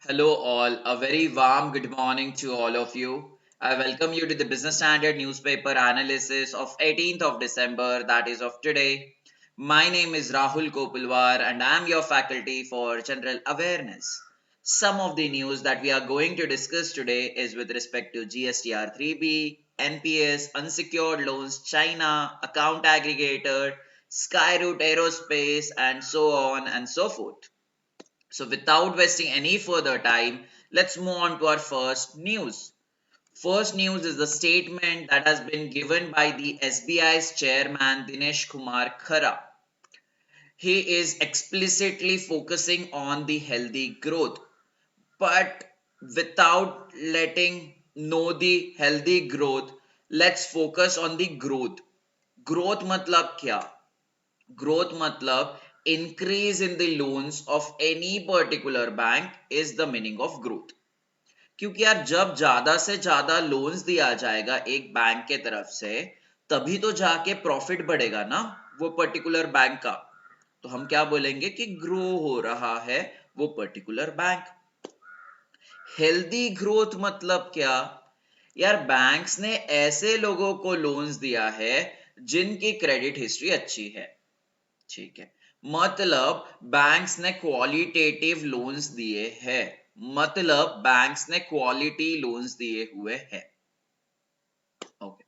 Hello, all. A very warm good morning to all of you. I welcome you to the Business Standard newspaper analysis of 18th of December, that is of today. My name is Rahul Kopilwar and I am your faculty for general awareness. Some of the news that we are going to discuss today is with respect to GSTR 3B, NPS, unsecured loans, China, account aggregator, Skyroot Aerospace, and so on and so forth. So, without wasting any further time, let's move on to our first news. First news is the statement that has been given by the SBI's chairman Dinesh Kumar Khara. He is explicitly focusing on the healthy growth, but without letting know the healthy growth, let's focus on the growth. Growth matlab kya? Growth matlab increase in the loans of any particular bank is the meaning of growth. क्योंकि यार जब ज्यादा से ज्यादा loans दिया जाएगा एक bank के तरफ से तभी तो जाके प्रॉफिट बढ़ेगा ना वो पर्टिकुलर बैंक का। तो हम क्या बोलेंगे कि ग्रो हो रहा है वो पर्टिकुलर बैंक। हेल्दी ग्रोथ मतलब क्या? यार बैंक्स ने ऐसे लोगों को लोन्स दिया है जिनकी क्रेडिट हिस्ट्री अच्छी है। ठीक है, मतलब बैंक्स ने क्वालिटेटिव लोन्स दिए हैं, मतलब बैंक्स ने क्वालिटी लोन्स दिए हुए हैं। ओके,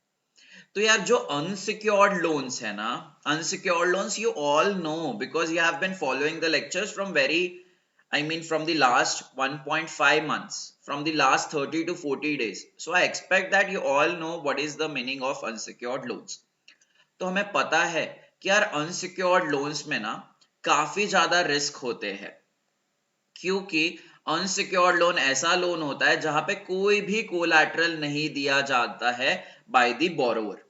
तो यार जो अनसिक्योर्ड लोन्स है ना, unsecured loans you all know because you have been following the lectures from very from the last 1.5 months, from the last 30 to 40 days. So I expect that you all know what is the meaning of unsecured loans. तो हमें पता है कि यार unsecured loans में ना काफी ज्यादा रिस्क होते हैं, क्योंकि अनसिक्योर्ड लोन ऐसा लोन होता है जहां पे कोई भी कोलैटरल नहीं दिया जाता है बाय द बोरोवर।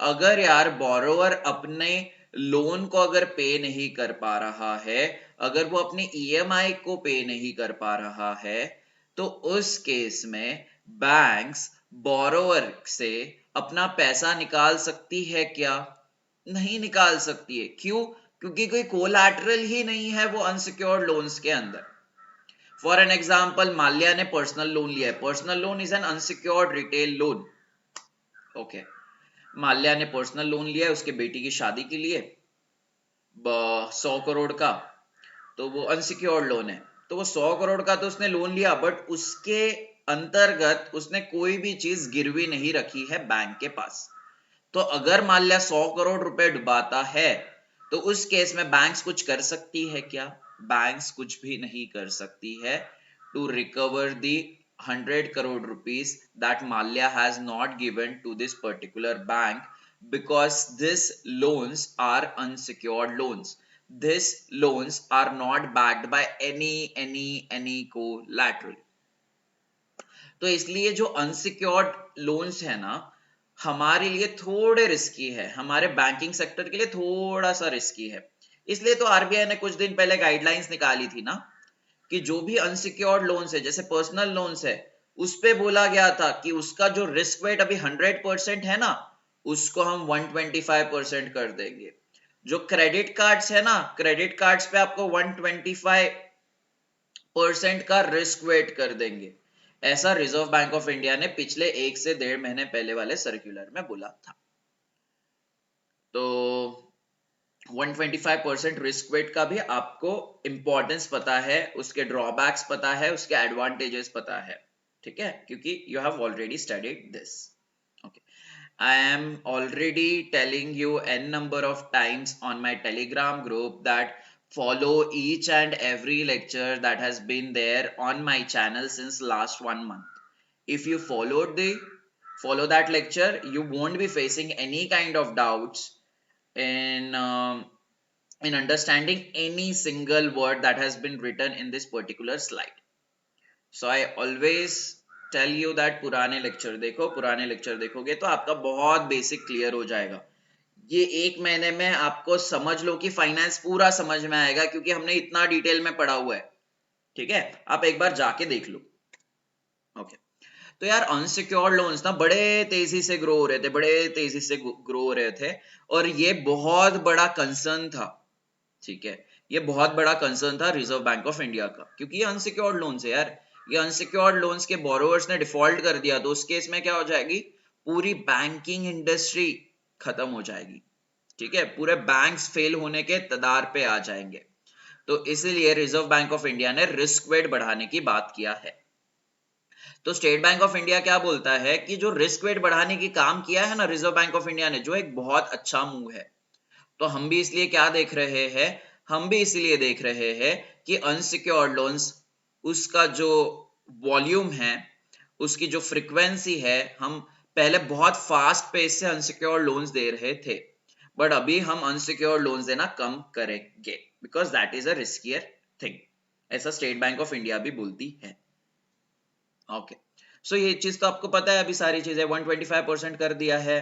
अगर यार बोरोवर अपने लोन को अगर पे नहीं कर पा रहा है, अगर वो अपनी ईएमआई को पे नहीं कर पा रहा है, तो उस केस में बैंक्स बोरोवर से अपना पैसा निकाल सकती है क्या? नहीं निकाल सकती है। क्यों? क्योंकि कोई कोलैटरल ही नहीं है वो अनसिक्योर्ड लोन्स के अंदर। फॉर एन एग्जांपल, माल्या ने पर्सनल लोन लिया है। Personal loan is an unsecured retail loan. Okay, Mallya ने पर्सनल लोन लिया है उसके बेटी की शादी के लिए 100 करोड़ का, तो वो अनसिक्योर्ड लोन है। तो वो 100 करोड़ का तो उसने लोन लिया, बट उसके अंतर्गत उसने कोई भी चीज गिरवी नहीं रखी है बैंक के पास। तो अगर माल्या 100 करोड़ रुपए डुबाता है तो उस केस में बैंक्स कुछ कर सकती है क्या? बैंक्स कुछ भी नहीं कर सकती है to recover the 100 crore rupees that Mallya has not given to this particular bank, because these loans are unsecured loans. These loans are not backed by any collateral. तो इसलिए जो अनसिक्योर्ड लोन्स है ना हमारे लिए थोड़े रिस्की है, हमारे बैंकिंग सेक्टर के लिए थोड़ा सा रिस्की है। इसलिए तो आरबीआई ने कुछ दिन पहले गाइडलाइंस निकाली थी ना कि जो भी अनसिक्योर्ड लोन्स है, जैसे पर्सनल लोन्स है, उस पे बोला गया था कि उसका जो रिस्क वेट अभी 100% है ना, उसको हम 125% कर देंगे। जो क्रेडिट कार्ड्स है ना, क्रेडिट कार्ड्स पे आपको 125% का रिस्क वेट कर देंगे। ऐसा रिजर्व बैंक ऑफ इंडिया ने पिछले 1 से 1.5 महीने पहले वाले सर्कुलर में बोला था। तो 125% रिस्क वेट का भी आपको इंपॉर्टेंस पता है, उसके ड्रॉबैक्स पता है, उसके एडवांटेजेस पता है। ठीक है, क्योंकि you have already studied this. Okay, I am already telling you n number of times on my Telegram group that follow each and every lecture that has been there on my channel since last 1 month. If you follow that lecture, you won't be facing any kind of doubts in understanding any single word that has been written in this particular slide. So I always tell you that पुराने lecture देखो, पुराने lecture देखोगे तो आपका बहुत basic clear हो जाएगा। ये 1 महीने में आपको समझ लो कि फाइनेंस पूरा समझ में आएगा, क्योंकि हमने इतना डिटेल में पढ़ा हुआ है। ठीक है, आप एक बार जाके देख लो। ओके, तो यार अनसिक्योर्ड लोन्स ना बड़े तेजी से ग्रो हो रहे थे, बड़े तेजी से ग्रो हो रहे थे, और ये बहुत बड़ा कंसर्न था। ठीक है, ये बहुत बड़ा कंसर्न था रिजर्व बैंक ऑफ इंडिया का, क्योंकि ये अनसिक्योर्ड लोन्स है यार, ये अनसिक्योर्ड लोन्स के बोरोवर्स ने डिफॉल्ट कर दिया तो उस केस में क्या हो जाएगी, पूरी बैंकिंग इंडस्ट्री खत्म हो जाएगी, ठीक है, पूरे बैंक्स फेल होने के कगार पे आ जाएंगे। तो इसीलिए रिजर्व बैंक ऑफ इंडिया ने रिस्क वेट बढ़ाने की बात किया है। तो स्टेट बैंक ऑफ इंडिया क्या बोलता है कि जो रिस्क वेट बढ़ाने की काम किया है ना रिजर्व बैंक ऑफ इंडिया ने, जो एक बहुत अच्छा मूव है, तो हम भी इसलिए क्या देख रहे हैं, हम भी इसलिए देख रहे हैं कि अनसिक्योर्ड लोन्स, उसका जो वॉल्यूम है, उसकी जो फ्रीक्वेंसी है, हम पहले बहुत फास्ट पेस से अनसिक्योर्ड लोन्स दे रहे थे, बट अभी हम अनसिक्योर्ड लोन्स देना कम करेंगे because that is a riskier thing, ऐसा स्टेट बैंक ऑफ इंडिया भी बोलती है। ओके, सो ये चीज तो आपको पता है, अभी सारी चीजें 125% कर दिया है,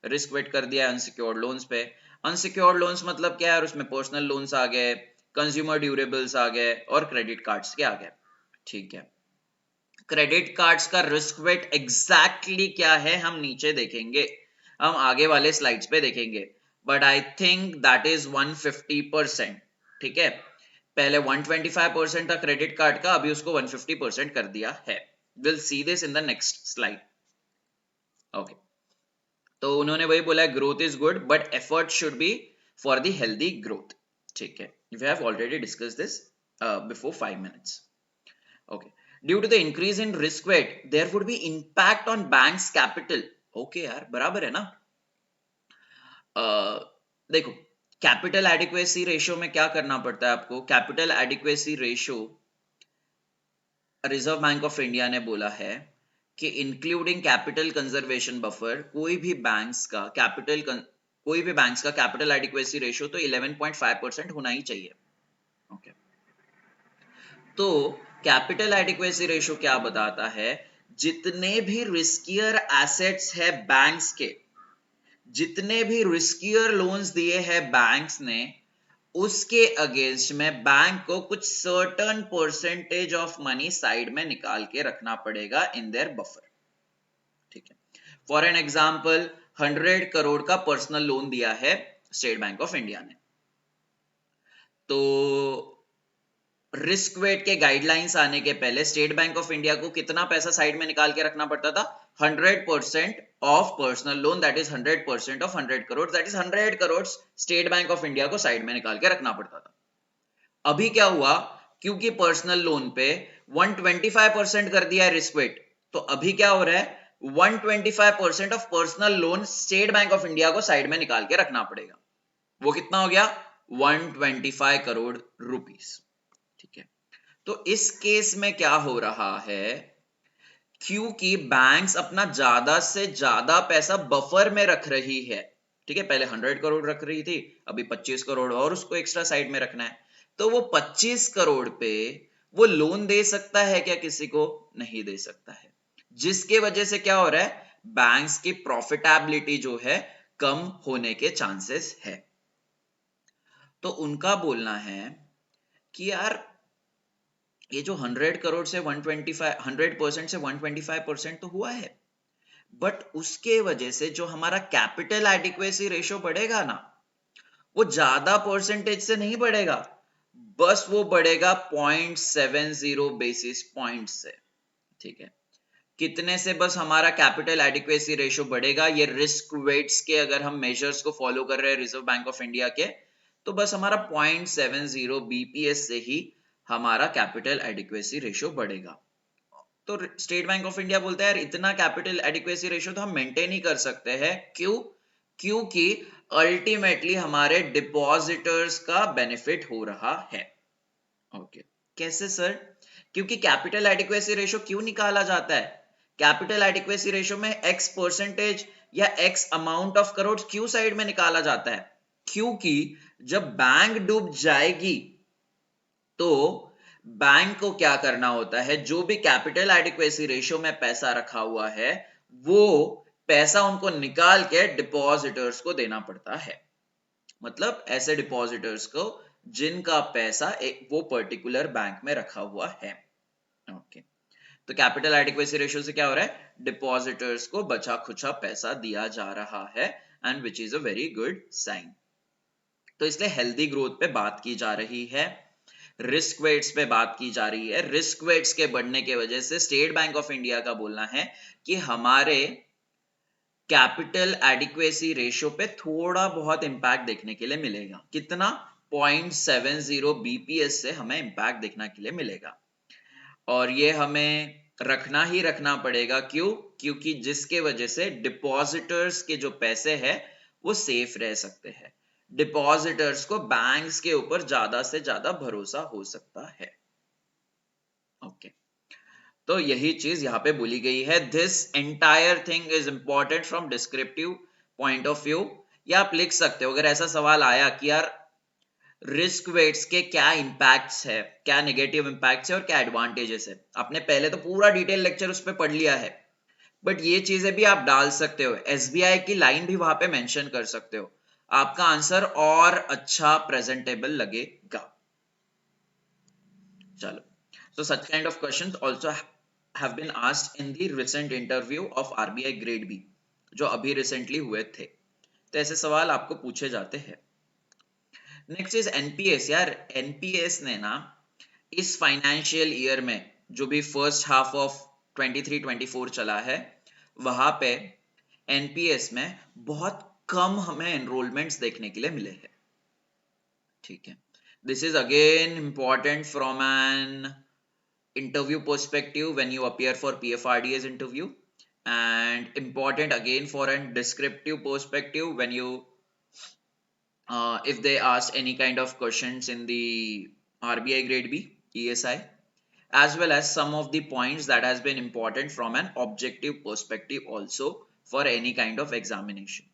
रिस्क वेट कर दिया है अनसिक्योर्ड लोन्स पे। अनसिक्योर्ड लोन्स मतलब क्या है, उसमें पर्सनल लोन्स आ गए, कंज्यूमर ड्यूरेबल्स आ गए और क्रेडिट कार्ड्स के आ गए, ठीक है। क्रेडिट कार्ड्स का रिस्क वेट एग्जैक्टली क्या है हम नीचे देखेंगे, हम आगे वाले स्लाइड्स पे देखेंगे, but I think that is 150%, ठीक है। पहले 125% था क्रेडिट कार्ड का, अभी उसको 150% कर दिया है। Will see this in the next slide. Okay, तो उन्होंने वही बोला, growth is good but effort should be for the healthy growth, ठीक है। We have already discuss this before 5 minutes. Okay, due to the increase in risk weight there would be impact on banks capital. Okay यार, बराबर है ना। देखो, capital adequacy ratio में क्या करना पड़ता है आपको, capital adequacy ratio reserve bank of India ने बोला है कि इंक्लूडिंग कैपिटल कंजर्वेशन बफर, कोई भी बैंक्स का कैपिटल एडिक्वेसी रेशियो तो 11.5% होना ही चाहिए। ओके, तो कैपिटल एडिक्वेसी रेशियो क्या बताता है, जितने भी रिस्कियर एसेट्स है बैंक्स के, जितने भी रिस्कियर लोन्स दिए हैं बैंक्स ने, उसके अगेंस्ट में बैंक को कुछ certain percentage of money side में निकाल के रखना पड़ेगा इन देयर बफर, ठीक है। फॉर एन एग्जांपल, 100 करोड़ का पर्सनल लोन दिया है स्टेट बैंक ऑफ इंडिया ने, तो रिस्क वेट के गाइडलाइंस आने के पहले स्टेट बैंक ऑफ इंडिया को कितना पैसा साइड में निकाल के रखना पड़ता था, 100% of personal loan, that is 100% of 100 crore, that is 100 crore state Bank of India को साइड में निकाल के रखना पड़ता था। अभी क्या हुआ, क्योंकि पर्सनल लोन पे 125% कर दिया है रिस्क वेट, तो अभी क्या हो रहा है, 125% of personal loan state Bank of India को साइड में निकाल के रखना पड़ेगा। वो कितना हो गया, 125 करोड़ रुपीस, ठीक है। तो इस केस में क्या हो रहा है, क्योंकि बैंक्स अपना ज्यादा से ज्यादा पैसा बफर में रख रही है, ठीक है, पहले 100 करोड़ रख रही थी, अभी 25 करोड़ और उसको एक्स्ट्रा साइड में रखना है, तो वो 25 करोड़ पे वो लोन दे सकता है क्या, किसी को नहीं दे सकता है, जिसके वजह से क्या हो रहा है, बैंक्स की प्रॉफिटेबिलिटी जो है कम होने के चांसेस है। तो उनका बोलना है कि यार ये जो 100 करोड़ से 100% से 125% तो हुआ है, बट उसके वजह से जो हमारा कैपिटल एडिक्वेसी रेशियो बढ़ेगा ना, वो ज्यादा परसेंटेज से नहीं बढ़ेगा, बस वो बढ़ेगा 0.70 बेसिस पॉइंट से, ठीक है। कितने से बस हमारा कैपिटल एडिक्वेसी रेशियो बढ़ेगा, ये रिस्क वेट्स के अगर हम मेजर्स को फॉलो कर रहे हैं रिजर्व बैंक ऑफ इंडिया के, तो बस हमारा 0.70 बीपीएस से ही हमारा कैपिटल एडिक्वेसी रेशियो बढ़ेगा। तो स्टेट बैंक ऑफ इंडिया बोलता है यार इतना कैपिटल एडिक्वेसी रेशियो तो हम मेंटेन ही कर सकते हैं, क्यों, क्योंकि अल्टीमेटली हमारे डिपॉजिटर्स का बेनिफिट हो रहा है। ओके, कैसे सर, क्योंकि कैपिटल एडिक्वेसी रेशियो क्यों निकाला जाता है, कैपिटल एडिक्वेसी रेशियो में x परसेंटेज या x अमाउंट ऑफ करोड़ क्यों साइड में निकाला जाता है, क्योंकि जब बैंक डूब जाएगी तो बैंक को क्या करना होता है, जो भी कैपिटल एडिक्वेसी रेशियो में पैसा रखा हुआ है वो पैसा उनको निकाल के डिपॉजिटर्स को देना पड़ता है, मतलब ऐसे डिपॉजिटर्स को जिनका पैसा वो पर्टिकुलर बैंक में रखा हुआ है। ओके, तो कैपिटल एडिक्वेसी रेशियो से क्या हो रहा है, डिपॉजिटर्स को बचा खुचा पैसा दिया जा रहा है, and which is a very good sign. तो इसलिए हेल्दी ग्रोथ पे बात की जा रही है, रिस्क वेट्स पे बात की जा रही है। रिस्क वेट्स के बढ़ने की वजह से स्टेट बैंक ऑफ इंडिया का बोलना है कि हमारे कैपिटल एडिक्वेसी रेशियो पे थोड़ा बहुत इंपैक्ट देखने के लिए मिलेगा। कितना? 0.70 बीपीएस से हमें इंपैक्ट देखने के लिए मिलेगा, और ये हमें रखना ही रखना पड़ेगा। क्यों? क्योंकि जिसके वजह से डिपॉजिटर्स के जो पैसे हैं वो सेफ रह सकते हैं। डिपॉजिटर्स को बैंक्स के ऊपर ज्यादा से ज्यादा भरोसा हो सकता है। ओके, तो यही चीज यहाँ पे बोली गई है। This entire thing is important from descriptive point of view. या आप लिख सकते हो अगर ऐसा सवाल आया कि यार रिस्क वेट्स के क्या इंपैक्ट्स है, क्या नेगेटिव इंपैक्ट्स है और क्या एडवांटेजेस है। आपने पहले तो पूरा डिटेल लेक्चर उस पर पढ़ लिया है, बट ये चीजें भी आप डाल सकते हो। एसबीआई की लाइन भी वहां पे मेंशन कर सकते हो, आपका आंसर और अच्छा प्रेजेंटेबल लगेगा। चलो, so such kind of questions also have been asked in the recent interview of RBI grade B जो अभी रिसेंटली हुए थे। तो ऐसे सवाल आपको पूछे जाते हैं। Next is NPS. यार एनपीएस ने ना इस फाइनेंशियल ईयर में जो भी फर्स्ट हाफ ऑफ 23-24 चला है वहां पे एनपीएस में बहुत कम हमें एनरोलमेंट्स देखने के लिए मिले हैं। ठीक है, this is again important from an interview perspective when you appear for PFRDA's interview, and important again for a descriptive perspective when you if they ask any kind of questions in the RBI grade B ESI, as well as some of the points that has been important from an objective perspective also for any kind of examination.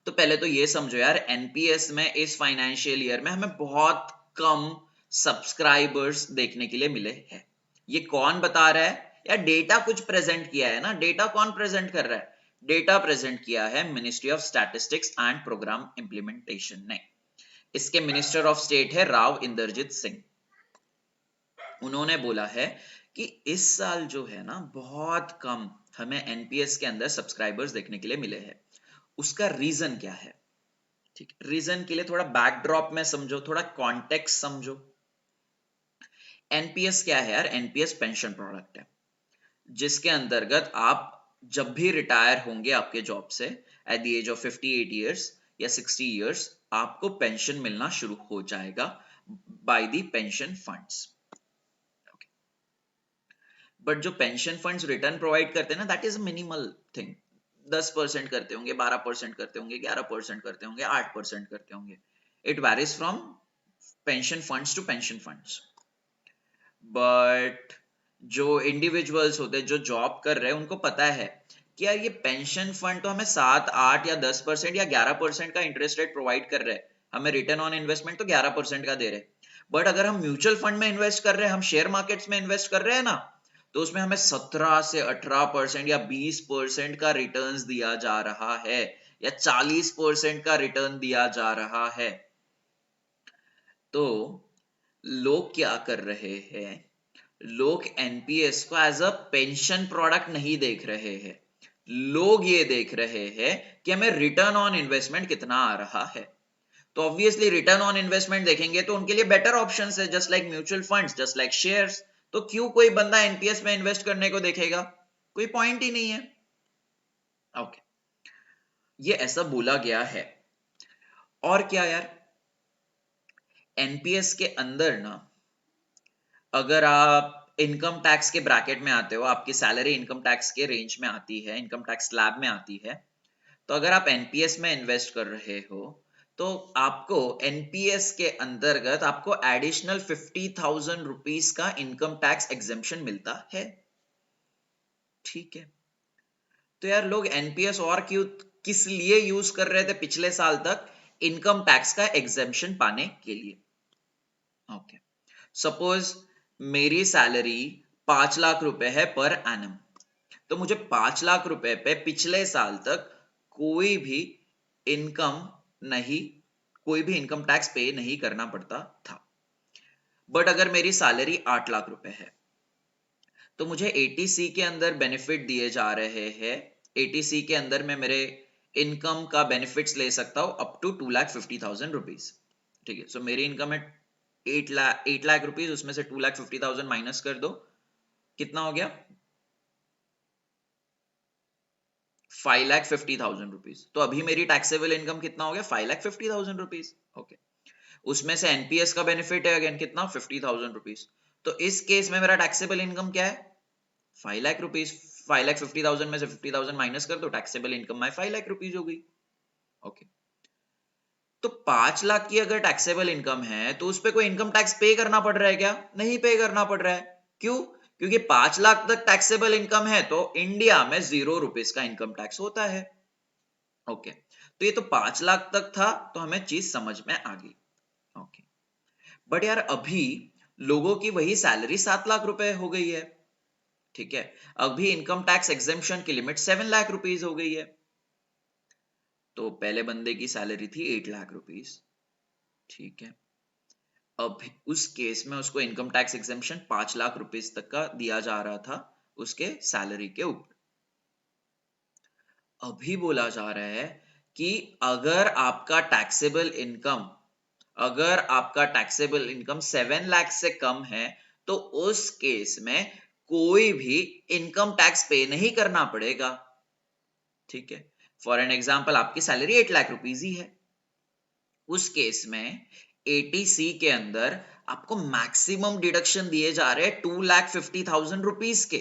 तो पहले तो ये समझो यार NPS में इस financial year में हमें बहुत कम सब्सक्राइबर्स देखने के लिए मिले हैं। ये कौन बता रहा है? या डेटा कुछ प्रेजेंट किया है ना। डेटा कौन प्रेजेंट कर रहा है? डेटा प्रेजेंट किया है ministry of statistics and programme implementation ने। इसके मिनिस्टर ऑफ स्टेट है राव इंदरजीत सिंह। उन्होंने बोला है कि इस साल जो है ना बहुत कम हमें एनपीएस के अंदर सब्सक्राइबर्स देखने के लिए मिले हैं। उसका रीजन क्या है? ठीक, रीजन के लिए थोड़ा बैकड्रॉप में समझो, थोड़ा कॉन्टेक्स्ट समझो। एनपीएस क्या है यार? एनपीएस पेंशन प्रोडक्ट है जिसके अंतर्गत आप जब भी रिटायर होंगे आपके जॉब से at the age of 58 years या 60 इयर्स आपको पेंशन मिलना शुरू हो जाएगा by the pension funds. But जो पेंशन फंड्स रिटर्न प्रोवाइड करते हैं ना, दैट इज मिनिमल थिंग। 10% करते होंगे, 12% करते होंगे, 11% करते होंगे, 8% करते होंगे। It varies from pension funds to pension funds. But जो इंडिविजुअल्स होते हैं जो जॉब कर रहे हैं उनको पता है कि यार ये पेंशन फंड तो हमें 7, 8 या 10% या 11% का इंटरेस्ट रेट प्रोवाइड कर रहे हैं, हमें रिटर्न ऑन इन्वेस्टमेंट तो 11% का दे रहे हैं। बट अगर हम म्यूचुअल फंड में इन्वेस्ट कर रहे हैं, हम शेयर मार्केट्स में इन्वेस्ट कर रहे हैं ना, तो उसमें हमें 17 से 18% या 20% का रिटर्न्स दिया जा रहा है, या 40% का रिटर्न दिया जा रहा है। तो लोग क्या कर रहे हैं? लोग एनपीएस को एज अ पेंशन प्रोडक्ट नहीं देख रहे हैं। लोग ये देख रहे हैं कि हमें रिटर्न ऑन इन्वेस्टमेंट कितना आ रहा है। तो ऑब्वियसली रिटर्न ऑन इन्वेस्टमेंट देखेंगे तो उनके लिए बेटर ऑप्शंस है, just like mutual funds, just like shares. तो क्यों कोई बंदा एनपीएस में इन्वेस्ट करने को देखेगा? कोई पॉइंट ही नहीं है। ओके, ये ऐसा बोला गया है। और क्या यार, एनपीएस के अंदर ना अगर आप इनकम टैक्स के ब्रैकेट में आते हो, आपकी सैलरी इनकम टैक्स के रेंज में आती है, इनकम टैक्स स्लैब में आती है, तो अगर आप एनपीएस में इन्वेस्ट कर रहे हो तो आपको एनपीएस के अंतर्गत आपको एडिशनल 50,000 रुपीज का इनकम टैक्स एग्जेम्पशन मिलता है। ठीक है, तो यार लोग एनपीएस और क्यों, किस लिए यूज कर रहे थे पिछले साल तक? इनकम टैक्स का एग्जेम्पशन पाने के लिए। ओके, सपोज मेरी सैलरी 5 लाख रुपए है पर एनम, तो मुझे 5 लाख रुपए पे पिछले साल तक कोई भी इनकम नहीं, कोई भी इनकम टैक्स पे नहीं करना पड़ता था। बट अगर मेरी सैलरी 8 लाख रुपए है तो मुझे एटीसी के अंदर बेनिफिट दिए जा रहे हैं। एटीसी के अंदर में मेरे इनकम का बेनिफिट्स ले सकता हूं अप टू 2,50,000 रुपीज। ठीक है, सो मेरी इनकम है 8 लाख रुपीज, उसमें से 2,50,000 माइनस कर दो, कितना हो गया 5,50,000 रुपीज। तो अभी मेरी टैक्सेबल इनकम कितना हो गया 5,50,000 रुपीज। ओके, उसमें से एनपीएस का बेनिफिट है अगेन कितना 50,000 रुपीज। तो इस केस में मेरा टैक्सेबल इनकम क्या है 5 लाख रुपीज। 5,50,000 में से 50,000 माइनस कर दो, टैक्सेबल इनकम माई 5 लाख रुपीज हो गई। ओके, तो 5 लाख की अगर टैक्सेबल इनकम है तो उस पर कोई इनकम टैक्स पे करना पड़ रहा है क्या? नहीं पे करना पड़ रहा है। क्यों? क्योंकि 5 लाख तक टैक्सेबल इनकम है तो इंडिया में 0 रुपीज का इनकम टैक्स होता है। ओके, तो ये तो 5 लाख तक था, तो हमें चीज समझ में आ गई। ओके, बट यार अभी लोगों की वही सैलरी 7 लाख रुपए हो गई है। ठीक है, अभी इनकम टैक्स एग्जेम्पशन की लिमिट 7 लाख रुपीज हो गई है। तो पहले बंदे की सैलरी थी 8 लाख रुपीज। ठीक है, अब उस केस में उसको income tax exemption 5 lakh rupees तक का दिया जा रहा था उसके सैलरी के ऊपर। अभी बोला जा रहा है कि अगर आपका टैक्सेबल इनकम 7 लाख से कम है तो उस केस में कोई भी इनकम टैक्स पे नहीं करना पड़ेगा। ठीक है, फॉर एन एग्जाम्पल आपकी सैलरी 8 लाख रुपीज ही है, उस केस में एटीसी के अंदर आपको मैक्सिमम डिडक्शन दिए जा रहे हैं 2,50,000 रुपीज के।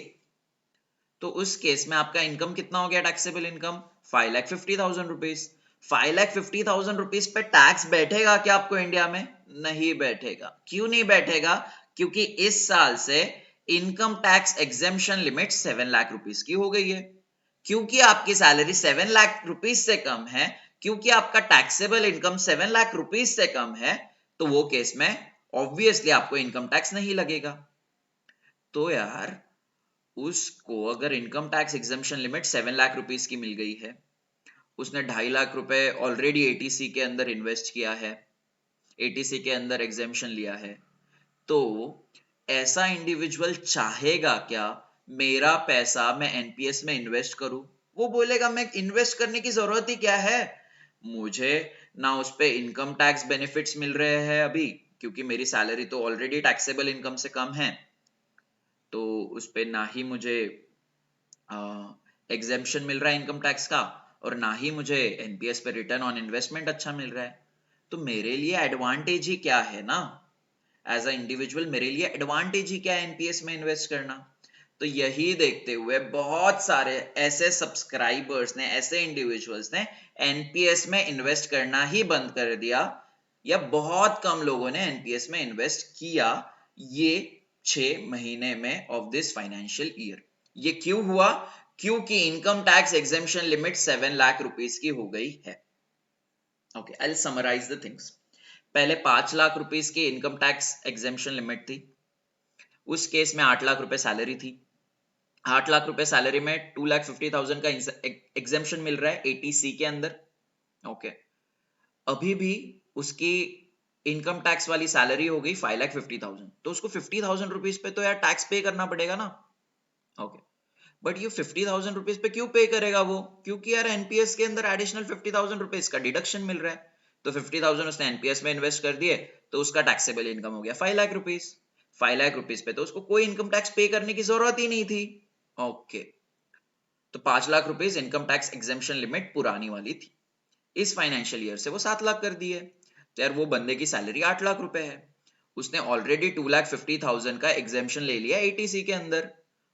तो उस केस में आपका इनकम कितना हो गया टैक्सेबल इनकम 5,50,000 रुपीज। 5,50,000 रुपीज पे टैक्स बैठेगा क्या आपको इंडिया में? नहीं बैठेगा। क्यों नहीं बैठेगा? क्योंकि इस साल से income tax exemption limit 7 lakh rupees की हो गई है। क्योंकि आपकी सैलरी 7 लाख रुपीज से कम है, क्योंकि आपका टैक्सेबल इनकम 7 लाख रुपीज से कम है, तो वो केस में ऑब्वियसली आपको इनकम टैक्स नहीं लगेगा। तो यार उसको अगर income tax exemption limit 7 lakh rupees की मिल गई है, उसने 2.5 लाख रुपए ऑलरेडी एटीसी के अंदर इन्वेस्ट किया है, एटीसी के अंदर एग्जेम्पशन लिया है, तो ऐसा इंडिविजुअल चाहेगा क्या मेरा पैसा मैं एनपीएस में इन्वेस्ट करूं? वो बोलेगा मैं इन्वेस्ट करने की जरूरत ही क्या है, मुझे ना उस पे इनकम टैक्स बेनिफिट्स मिल रहे हैं अभी, क्योंकि मेरी सैलरी तो ऑलरेडी टैक्सेबल इनकम से कम है, तो उस पे ना ही मुझे एग्जेम्पशन मिल रहा है इनकम टैक्स का, और ना ही मुझे एनपीएस पे रिटर्न ऑन इन्वेस्टमेंट अच्छा मिल रहा है। तो मेरे लिए एडवांटेज ही क्या है ना, एज अ इंडिविजुअल मेरे लिए एडवांटेज ही क्या है एनपीएस में इन्वेस्ट करना। तो यही देखते हुए बहुत सारे ऐसे सब्सक्राइबर्स ने, ऐसे इंडिविजुअल्स ने एनपीएस में इन्वेस्ट करना ही बंद कर दिया, या बहुत कम लोगों ने एनपीएस में इन्वेस्ट किया ये 6 महीने में ऑफ दिस फाइनेंशियल ईयर। ये क्यों हुआ? क्योंकि income tax exemption limit 7 lakh rupees की हो गई है। Okay, I will summarise the things. पहले 5 लाख रुपीस की इनकम टैक्स एग्जेम्पशन लिमिट थी, उस केस में 8 लाख रुपए सैलरी थी। 8 लाख रुपए सैलरी में 2,50,000 का एग्जेम्पशन मिल रहा है एटीसी के अंदर। ओके, अभी भी उसकी इनकम टैक्स वाली सैलरी हो गई 5,50,000, तो उसको 50,000 रुपीज पे तो यार टैक्स पे करना पड़ेगा ना। ओके, बट ये 50,000 रुपीज पे क्यों पे करेगा वो? क्योंकि यार एनपीएस के अंदर एडिशनल 50,000 रुपीज का डिडक्शन मिल रहा है, तो 50,000 उसने एनपीएस में इन्वेस्ट कर दिए, तो उसका टैक्सेबल इनकम हो गया 5 लाख रुपीज। 5 लाख रुपीज पे तो उसको कोई इनकम टैक्स पे करने की जरूरत ही नहीं थी। ओके, तो 5 lakh rupees income tax exemption limit पुरानी वाली थी, इस फाइनेंशियल ईयर से वो 7 लाख कर दी है। तो यार वो बंदे की सैलरी 8 लाख रुपए है, उसने ऑलरेडी 2,50,000 का एग्जेम्पशन ले लिया एटीसी के अंदर,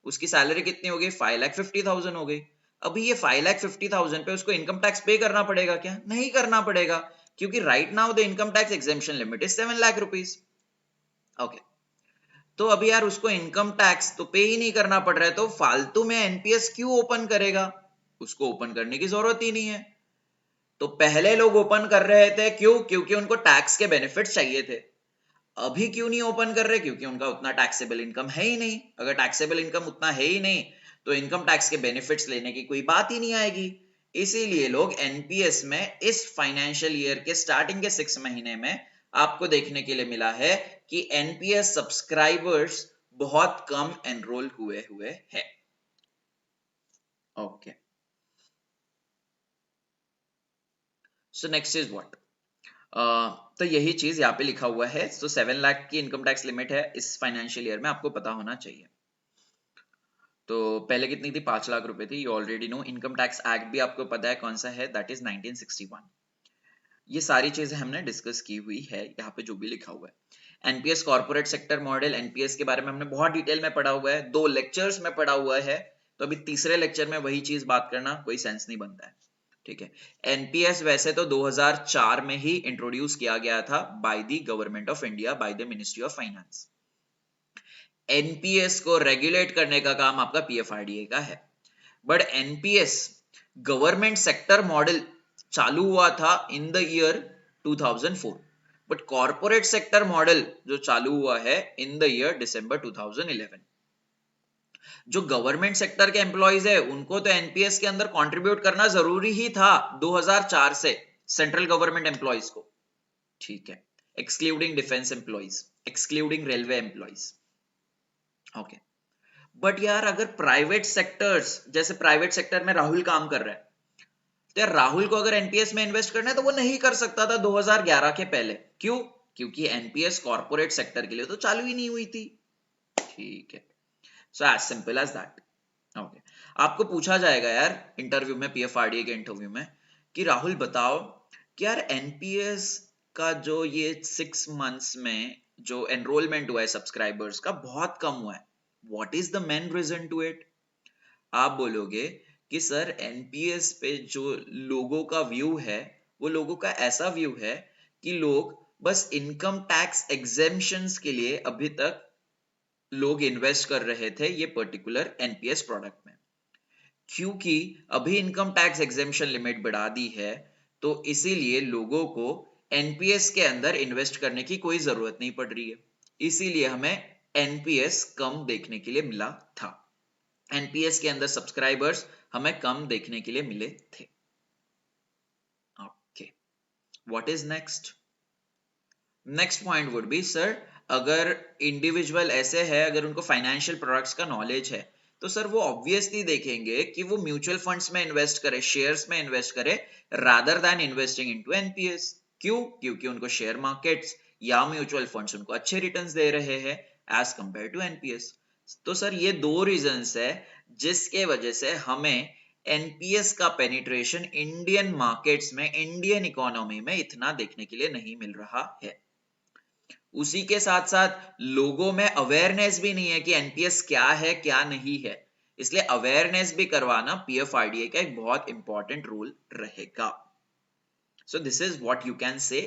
उसकी सैलरी कितनी हो गई 5,50,000 हो गई। अभी ये 5,50,000 पे उसको इनकम टैक्स पे करना पड़ेगा क्या? नहीं करना पड़ेगा, क्योंकि right now the income tax exemption limit is 7 lakh rupees. Okay, तो अभी यार उसको इनकम टैक्स तो पे ही नहीं करना पड़ रहा है, तो फालतू में एनपीएस क्यों ओपन करेगा? उसको ओपन करने की जरूरत ही नहीं है। तो पहले लोग ओपन कर रहे थे, क्यों? क्योंकि उनको टैक्स के बेनिफिट्स चाहिए थे। अभी क्यों नहीं ओपन कर रहे? क्योंकि उनका उतना टैक्सेबल इनकम है ही नहीं। अगर टैक्सेबल इनकम उतना है ही नहीं तो इनकम टैक्स के बेनिफिट्स लेने की कोई बात ही नहीं आएगी। इसीलिए लोग एनपीएस में इस फाइनेंशियल ईयर के स्टार्टिंग के 6 महीने में आपको देखने के लिए मिला है कि एनपीएस सब्सक्राइबर्स बहुत कम एनरोल हुए हैं। Okay, so next is what, तो यही चीज यहाँ पे लिखा हुआ है। तो 7 लाख की इनकम टैक्स लिमिट है इस फाइनेंशियल ईयर में, आपको पता होना चाहिए। तो पहले कितनी थी, 5 लाख रुपए थी, you already know. Income tax act भी आपको पता है कौन सा है, दैट इज 1961। ये सारी चीजें हमने डिस्कस की हुई है यहाँ पे जो भी लिखा हुआ है। NPS corporate sector model, NPS के बारे में हमने बहुत डिटेल में पढ़ा हुआ है, 2 लेक्चर्स में पढ़ा हुआ है। तो अभी तीसरे लेक्चर में वही चीज बात करना कोई सेंस नहीं बनता है, ठीक है। एनपीएस वैसे तो 2004 में ही इंट्रोड्यूस किया गया था bye the government of India, by the ministry of finance. NPS को रेगुलेट करने का काम आपका पीएफआरडीए का है। But NPS government sector model चालू हुआ था in the year 2004, but corporate sector model जो चालू हुआ है इन द ईयर दिसंबर 2011। जो गवर्नमेंट सेक्टर के एम्प्लॉइज है उनको तो एनपीएस के अंदर कंट्रीब्यूट करना जरूरी ही था 2004 से, सेंट्रल गवर्नमेंट एम्प्लॉइज को, ठीक है, excluding defence employees, excluding railway employees, okay. But यार अगर प्राइवेट सेक्टर्स, जैसे प्राइवेट सेक्टर में राहुल काम कर रहा है, तो यार राहुल को अगर एनपीएस में इन्वेस्ट करना है तो वो नहीं कर सकता था 2011 के पहले। क्यों? क्योंकि एनपीएस कॉर्पोरेट सेक्टर के लिए तो चालू ही नहीं हुई थी, ठीक है। So as simple as that, okay. आपको पूछा जाएगा यार इंटरव्यू में, पीएफआरडीए के इंटरव्यू में, कि राहुल बताओ कि यार एनपीएस का जो ये 6 मंथ्स में जो एनरोलमेंट हुआ है सब्सक्राइबर्स का बहुत कम हुआ है, what is the main reason to it? आप बोलोगे कि सर एनपीएस पे जो लोगों का व्यू है वो लोगों का ऐसा व्यू है कि लोग बस इनकम टैक्स एग्जेम्पशंस के लिए अभी तक लोग इन्वेस्ट कर रहे थे ये पर्टिकुलर एनपीएस प्रोडक्ट में। क्योंकि अभी इनकम टैक्स एग्जेम्पशन लिमिट बढ़ा दी है तो इसीलिए लोगों को एनपीएस के अंदर इन्वेस्ट करने की कोई जरूरत नहीं पड़ रही है, इसीलिए हमें एनपीएस कम देखने के लिए मिला था। एनपीएस के अंदर सब्सक्राइबर्स हमें कम देखने के लिए मिले थे, okay. What is next? Next point would be, sir अगर इंडिविजुअल ऐसे है, अगर उनको फाइनेंशियल प्रोडक्ट्स का नॉलेज है तो सर वो ऑब्वियसली देखेंगे कि वो म्यूचुअल फंड्स में इन्वेस्ट करे, शेयर्स में इन्वेस्ट करे, rather than investing into NPS. क्यों? क्योंकि उनको शेयर मार्केट्स या म्यूचुअल फंड्स उनको अच्छे रिटर्न्स दे रहे हैं एज कंपेयर टू एनपीएस। तो सर ये 2 रीजंस है जिसके वजह से हमें एनपीएस का पेनिट्रेशन इंडियन मार्केट्स में, इंडियन इकोनॉमी में इतना देखने के लिए नहीं मिल रहा है। उसी के साथ साथ लोगों में अवेयरनेस भी नहीं है कि एनपीएस क्या है क्या नहीं है, इसलिए अवेयरनेस भी करवाना पीएफआरडीए का एक बहुत इंपॉर्टेंट रोल रहेगा। So this is what you can say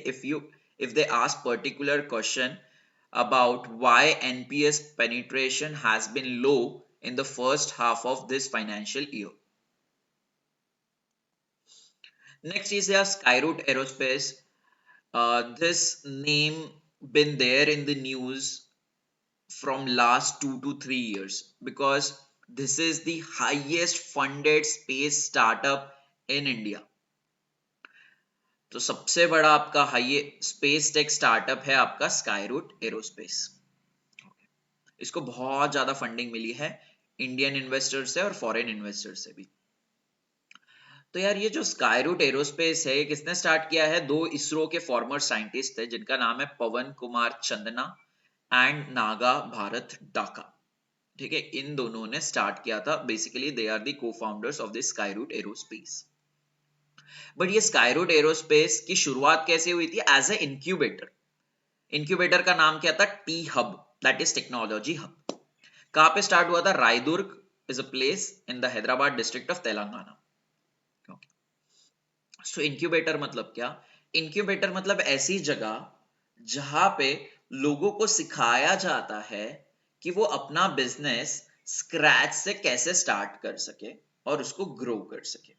if they ask particular question about why NPS penetration has been low in the first half of this financial year. Next is Skyroot Aerospace. This name been there in the news from last 2 to 3 years because this is the highest funded space startup in India. तो सबसे बड़ा आपका high space tech startup है आपका Skyroot aerospace. इसको बहुत ज्यादा funding मिली है इंडियन इन्वेस्टर से और फॉरेन इन्वेस्टर से भी। तो यार ये जो स्काईरूट एरोस्पेस है, किसने स्टार्ट किया है? 2 इसरो के फॉर्मर साइंटिस्ट थे जिनका नाम है पवन कुमार चंदना एंड नागा भारत डाका, ठीक है। इन दोनों ने स्टार्ट किया था, basically they are the co-founders of the Skyroot Aerospace. But ये स्काईरूट एरोस्पेस की शुरुआत कैसे हुई थी? As a incubator. इंक्यूबेटर का नाम क्या था? T hub, that is technology hub. कहां पे स्टार्ट हुआ था? Raidurg is a place in the Hyderabad district of Telangana. So incubator मतलब क्या? इंक्यूबेटर मतलब ऐसी जगह जहां पे लोगों को सिखाया जाता है कि वो अपना बिजनेस स्क्रैच से कैसे स्टार्ट कर सके और उसको ग्रो कर सके।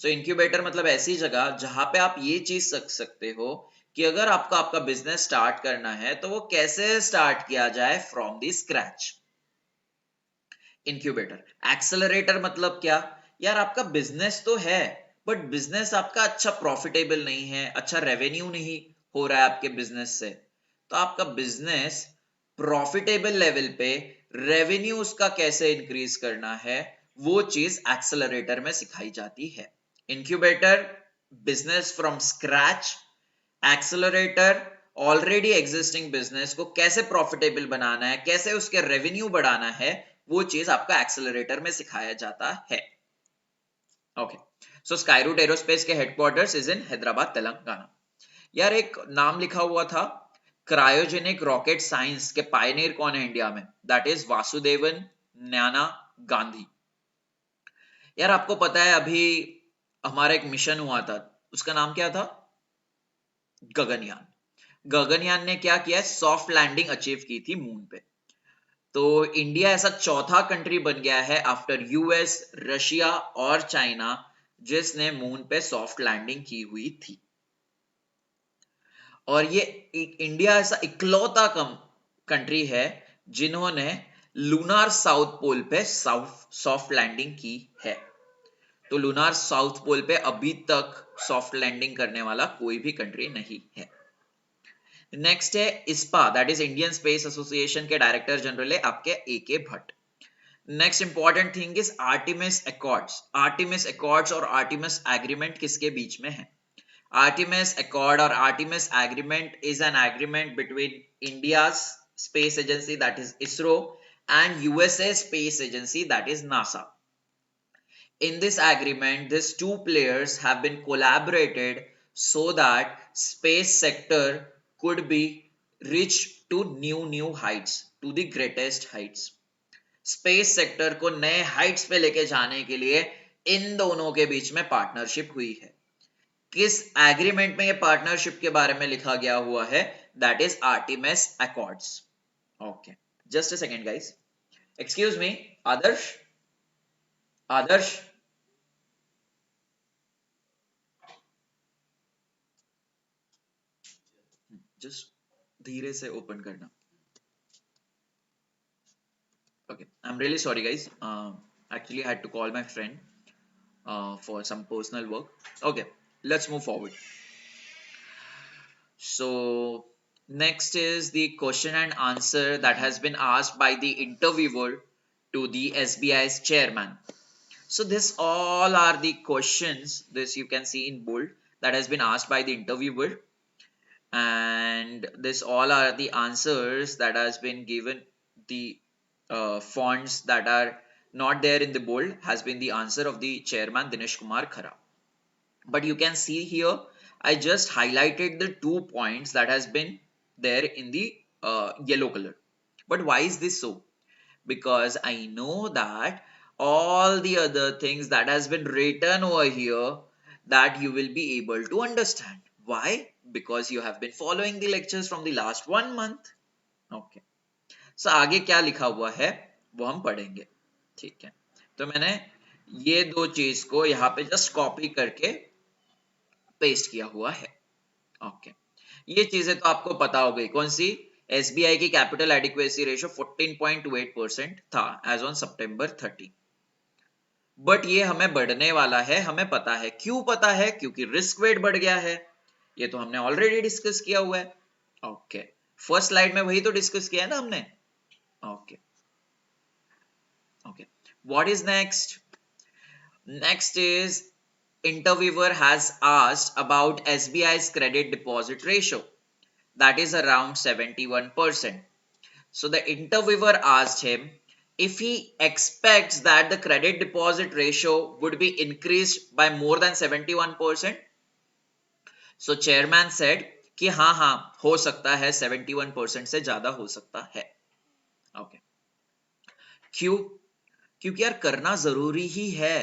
सो इंक्यूबेटर मतलब ऐसी जगह जहां पे आप ये चीज सीख सकते हो कि अगर आपका बिजनेस स्टार्ट करना है तो वो कैसे स्टार्ट किया जाए from the scratch. Incubator. Accelerator मतलब क्या? यार आपका बिजनेस तो है बट बिजनेस आपका अच्छा प्रॉफिटेबल नहीं है, अच्छा रेवेन्यू नहीं हो रहा है आपके बिजनेस से, तो आपका बिजनेस प्रॉफिटेबल लेवल पे रेवेन्यू उसका कैसे इंक्रीज करना है वो चीज एक्सेलरेटर में सिखाई जाती है। Incubator business from scratch, accelerator already existing business को कैसे प्रॉफिटेबल बनाना है, कैसे उसके रेवेन्यू बढ़ाना है, वो चीज आपका एक्सेलरेटर में सिखाया जाता है। ओके, सो स्काईरूट एरोस्पेस के headquarters is in Hyderabad, Telangana. यार एक नाम लिखा हुआ था, क्रायोजेनिक रॉकेट साइंस के पायनियर कौन है इंडिया में? That is Vasudevan Gnana Gandhi. यार आपको पता है अभी हमारा एक मिशन हुआ था, उसका नाम क्या था? गगनयान। गगनयान ने क्या किया? सॉफ्ट लैंडिंग अचीव की थी मून पे। तो इंडिया ऐसा चौथा कंट्री बन गया है आफ्टर यूएस, रशिया और चाइना जिसने मून पे सॉफ्ट लैंडिंग की हुई थी। और ये इंडिया ऐसा इकलौता कम कंट्री है जिन्होंने लूनार साउथ पोल पे सॉफ्ट लैंडिंग की है। तो लूनार साउथ पोल पे अभी तक सॉफ्ट लैंडिंग करने वाला कोई भी कंट्री नहीं है। नेक्स्ट है ISpA, that is Indian space association के डायरेक्टर जनरल है आपके A K. Bhatt. Next important thing is Artemis accords. Artemis accords और आर्टिमिस एग्रीमेंट किसके बीच में है? आर्टिमिस अकॉर्ड और Artemis agreement is an agreement between India's space agency that is ISRO and USA space agency that is NASA. In this agreement, these two players have been collaborated so that space sector could be reached to new heights, to the greatest heights. Space sector को नए Heights पे लेके जाने के लिए इन दोनों के बीच में पार्टनरशिप हुई है। किस एग्रीमेंट में ये पार्टनरशिप के बारे में लिखा गया हुआ है? That is Artemis accords. Okay, just a second guys, excuse me. Adarsh, Adarsh, just धीरे से ओपन करना। Okay, I'm really sorry guys, actually I had to call my friend for some personal work. Okay, let's move forward. So next is the question and answer that has been asked by the interviewer to the SBI's chairman. So this all are the questions, this you can see in bold, that has been asked by the interviewer, and this all are the answers that has been given. The fonts that are not there in the bold has been the answer of the chairman Dinesh Kumar Khara. But you can see here I just highlighted the 2 points that has been there in the yellow color. But why is this so? Because I know that all the other things that has been written over here that you will be able to understand. Why? Because you have been following the lectures from the last 1 month. Okay. So आगे क्या लिखा हुआ है वो हम पढ़ेंगे, ठीक है। तो मैंने ये दो चीज को यहाँ पे जस्ट कॉपी करके पेस्ट किया हुआ है। ओके, ये चीजें तो आपको पता हो गई। कौन सी? एसबीआई की कैपिटल एडिक्वेसी रेशियो 14.28% था एज ऑन सितंबर 30। बट ये हमें बढ़ने वाला है, हमें पता है। क्यों पता है? क्योंकि रिस्क वेट बढ़ गया है। ये तो हमने ऑलरेडी डिस्कस किया हुआ है। ओके, फर्स्ट स्लाइड में वही तो डिस्कस किया है ना हमने। Okay, okay, what is next? Next is interviewer has asked about SBI's credit deposit ratio, that is around 71%. So the interviewer asked him if he expects that the credit deposit ratio would be increased by more than 71%. So chairman said कि हाँ हाँ हो सकता है, 71% से ज्यादा हो सकता है। okay. क्यों? क्योंकि यार करना जरूरी ही है।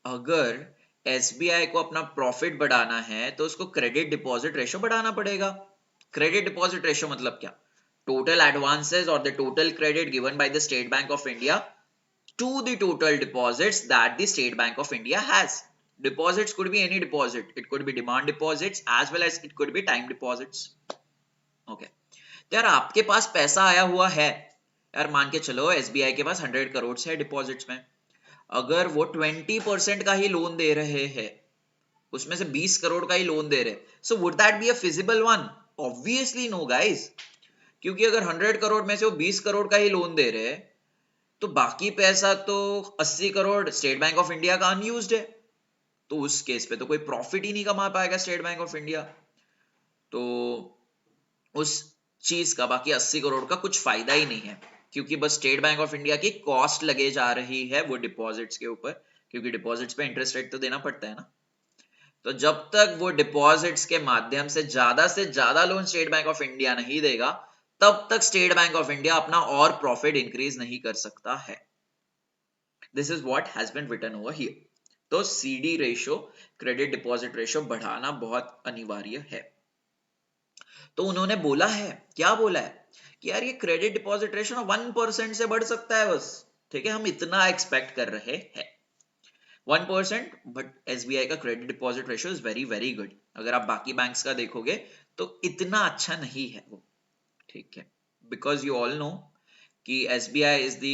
अगर एसबीआई को अपना प्रॉफिट बढ़ाना है तो उसको क्रेडिट डिपॉजिट रेशो बढ़ाना पड़ेगा। क्रेडिट डिपॉजिट रेशो मतलब क्या? टोटल एडवांसेस और the total credit given by the State Bank of India to the total deposits that the State Bank of India has. Deposits could be any deposit. It could be demand deposits as well as it could be time deposits. Okay. यार आपके पास पैसा आया हुआ है, यार मान के चलो एसबीआई के पास 100 करोड़ है डिपॉजिट्स में। अगर वो 20% का ही लोन दे रहे हैं, उसमें से 20 करोड़ का ही लोन दे रहे, so would that be a feasible one? Obviously no guys, क्योंकि अगर 100 करोड़ में से वो 20 करोड़ का ही लोन दे रहे तो बाकी पैसा तो 80 crore state Bank of India का अनयूज्ड है। तो उस केस पे तो कोई प्रॉफिट ही नहीं कमा पाएगा स्टेट बैंक ऑफ इंडिया, तो उस चीज का बाकी 80 करोड़ का कुछ फायदा ही नहीं है, क्योंकि बस स्टेट बैंक ऑफ इंडिया की कॉस्ट लगे जा रही है वो डिपॉजिट्स के ऊपर, क्योंकि डिपॉजिट्स पे इंटरेस्ट रेट तो देना पड़ता है ना। तो जब तक वो डिपॉजिट्स के माध्यम से ज्यादा loan state Bank of India नहीं देगा, तब तक स्टेट बैंक ऑफ इंडिया अपना और प्रॉफिट इंक्रीज नहीं कर सकता है। This is what has been written over here. तो CD ratio, credit deposit ratio बढ़ाना बहुत अनिवार्य है। तो उन्होंने बोला है, क्या बोला है कि यार ये क्रेडिट डिपॉजिट रेशियो 1% से बढ़ सकता है बस, ठीक है, हम इतना एक्सपेक्ट कर रहे हैं 1%, बट एसबीआई का credit deposit ratio is very very good. अगर आप बाकी बैंक्स का देखोगे तो इतना अच्छा नहीं है वो, ठीक है, बिकॉज यू ऑल नो कि SBI is the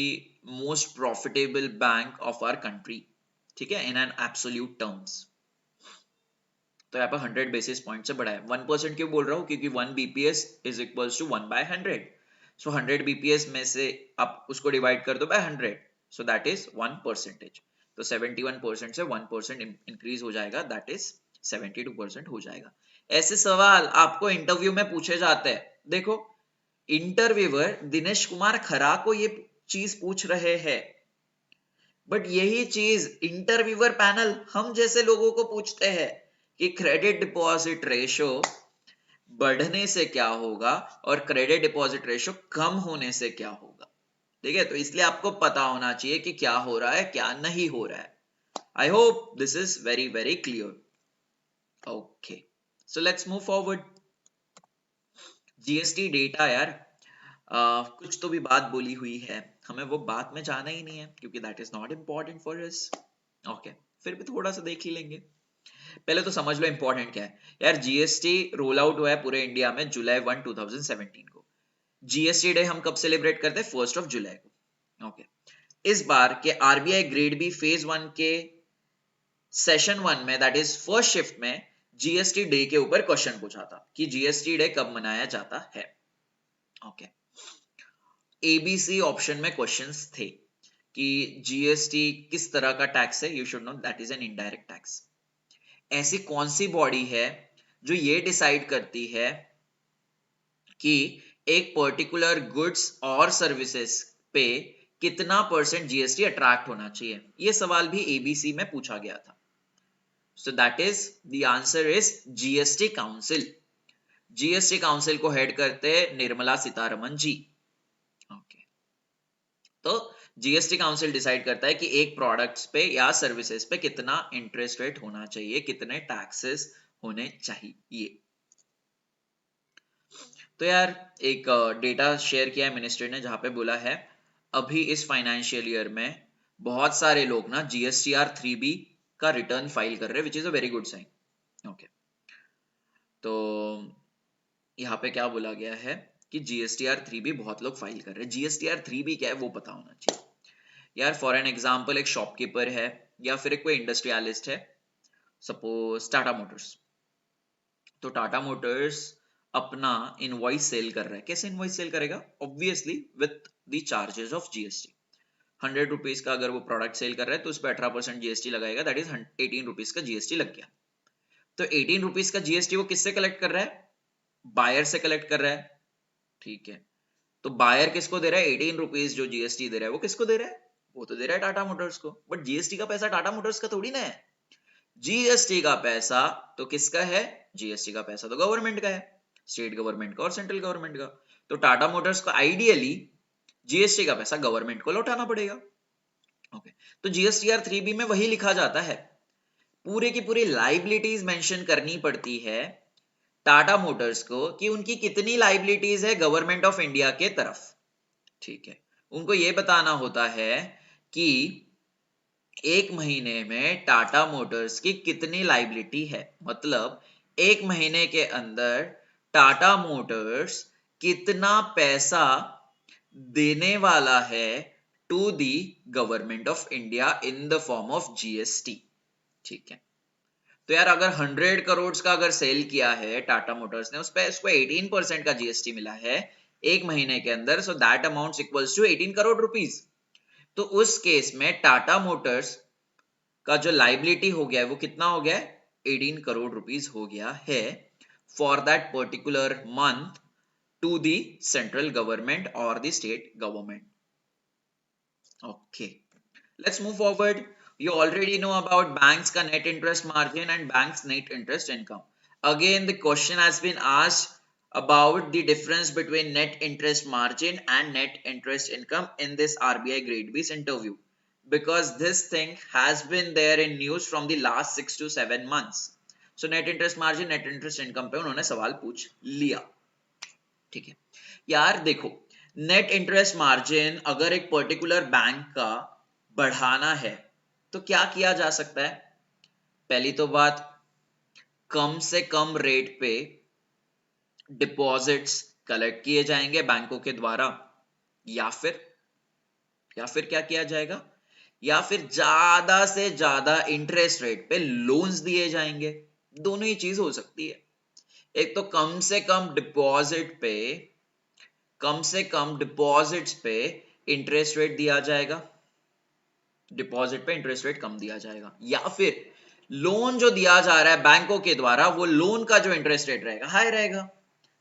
most profitable bank of our country, ठीक है, इन एन एब्सोल्यूट टर्म्स। तो यहाँ पर 100 बेसिस पॉइंट से बढ़ा है। 1% क्यों बोल रहा हूँ, क्योंकि 1 बीपीएस इज इक्वल्स टू 1/100, सो 100 बीपीएस में से आप उसको डिवाइड कर दो बाय 100, सो दैट इज 1%। तो 71% से 1% इंक्रीज हो जाएगा, दैट इज 72% हो जाएगा। ऐसे सवाल आपको इंटरव्यू में पूछे जाते हैं। देखो, इंटरव्यूअर दिनेश कुमार खरा को ये चीज पूछ रहे हैं, बट यही चीज इंटरव्यूअर पैनल हम जैसे लोगों को पूछते हैं कि क्रेडिट डिपॉजिट रेशो बढ़ने से क्या होगा और क्रेडिट डिपॉजिट रेशो कम होने से क्या होगा, ठीक है। तो इसलिए आपको पता होना चाहिए कि क्या हो रहा है क्या नहीं हो रहा है। I hope this is very very clear. Okay, so let's move forward. GST data यार, कुछ तो भी बात बोली हुई है, हमें वो बात में जाना ही नहीं है क्योंकि that is not important for us. Okay, फिर भी थोड़ा सा देख ही लेंगे। पहले तो समझ लो इंपॉर्टेंट क्या है यार। जीएसटी रोल आउट हुआ है पूरे इंडिया में जुलाई 1, 2017 को। जीएसटी डे हम कब सेलिब्रेट करते हैं? 1 जुलाई को। ओके, इस बार के आरबीआई ग्रेड बी फेज 1 के सेशन 1 में, दैट इज फर्स्ट शिफ्ट में, जीएसटी डे के ऊपर क्वेश्चन पूछा था कि जीएसटी डे कब मनाया जाता है। ओके, एबीसी ऑप्शन में क्वेश्चंस थे कि जीएसटी किस तरह का टैक्स है, you should know that is an indirect tax. ऐसी कौन सी बॉडी है जो ये डिसाइड करती है कि एक पर्टिकुलर गुड्स और सर्विसेज पे कितना % जीएसटी अट्रैक्ट होना चाहिए? ये सवाल भी एबीसी में पूछा गया था। So that is the answer is GST council. GST council को हेड करते निर्मला सीतारमन जी। ओके, तो जीएसटी काउंसिल डिसाइड करता है कि एक प्रोडक्ट्स पे या सर्विसेज पे कितना इंटरेस्ट रेट होना चाहिए, कितने टैक्सेस होने चाहिए। तो यार एक डेटा शेयर किया है मिनिस्ट्री ने, जहां पे बोला है अभी इस फाइनेंशियल ईयर में बहुत सारे लोग ना जीएसटीआर 3B का रिटर्न फाइल कर रहे हैं, which is a very good sign. Okay, तो यहाँ पे क्या बोला गया है कि जीएसटीआर 3B बहुत लोग फाइल कर रहे हैं। जीएसटीआर 3B क्या है वो पता होना चाहिए यार। फॉर एन एग्जाम्पल, एक शॉपकीपर है या फिर एक कोई इंडस्ट्रियलिस्ट है, सपोज टाटा मोटर्स। तो टाटा मोटर्स अपना इनवॉइस सेल कर रहा है। कैसे इनवॉइस सेल करेगा? Obviously with the charges of GST. 100 rupees का अगर वो प्रोडक्ट सेल कर रहा है तो उस पर 18% जीएसटी लगाएगा, दैट इज 18 रुपीज का जीएसटी लग गया। तो 18 रुपीज का जीएसटी वो किससे कलेक्ट कर रहा है? बायर से कलेक्ट कर रहा है, ठीक है। तो बायर किसको दे रहा है? 18 रुपीज जो जीएसटी दे रहा है वो किसको दे रहा है? वो तो दे रहा है टाटा मोटर्स को। बट जीएसटी का पैसा टाटा मोटर्स का थोड़ी ना है। जीएसटी का पैसा तो किसका है? जीएसटी का पैसा तो गवर्नमेंट का है, स्टेट गवर्नमेंट का और सेंट्रल गवर्नमेंट का। तो टाटा मोटर्स को आइडियली जीएसटी का पैसा गवर्नमेंट को लौटाना पड़ेगा। ओके, तो जीएसटीआर 3B में वही लिखा जाता है, पूरे की पूरी लाइबिलिटीज मेंशन करनी पड़ती है टाटा मोटर्स को कि उनकी कितनी लाइबिलिटीज है गवर्नमेंट ऑफ इंडिया के तरफ, ठीक है। उनको यह बताना होता है कि एक महीने में टाटा मोटर्स की कितनी लाइबिलिटी है, मतलब एक महीने के अंदर टाटा मोटर्स कितना पैसा देने वाला है to the government of India in the form of GST, ठीक है। तो यार अगर 100 करोड़ का अगर सेल किया है टाटा मोटर्स ने, उस पर उसको 18% का जीएसटी मिला है एक महीने के अंदर, so that amount equals to 18 crore rupees. तो उस केस में टाटा मोटर्स का जो लाइबिलिटी हो गया है वो कितना हो गया है, 18 करोड़ रुपीस हो गया है for that particular month to the central government और the state government. Okay, let's move forward. You already know about banks ka net interest margin and banks net interest income. Again, the question has been asked about the difference between net interest margin and net interest income in this RBI Grade B's interview, because this thing has been there in news from the last 6 to 7 months. So net interest margin, net interest income पे उन्होंने सवाल पूछ लिया. ठीक है यार, देखो net interest margin अगर एक पर्टिकुलर बैंक का बढ़ाना है तो क्या किया जा सकता है. पहली तो बात, कम से कम रेट पे डिपॉजिट्स कलेक्ट किए जाएंगे बैंकों के द्वारा, या फिर क्या किया जाएगा, या फिर ज्यादा से ज्यादा इंटरेस्ट रेट पे लोन्स दिए जाएंगे. दोनों ही चीज हो सकती है. एक तो कम से कम डिपॉजिट्स पे इंटरेस्ट रेट दिया जाएगा, डिपॉजिट पे इंटरेस्ट रेट कम दिया जाएगा, या फिर लोन जो दिया जा रहा है बैंकों के द्वारा वो लोन का जो इंटरेस्ट रेट रहेगा हाई रहेगा.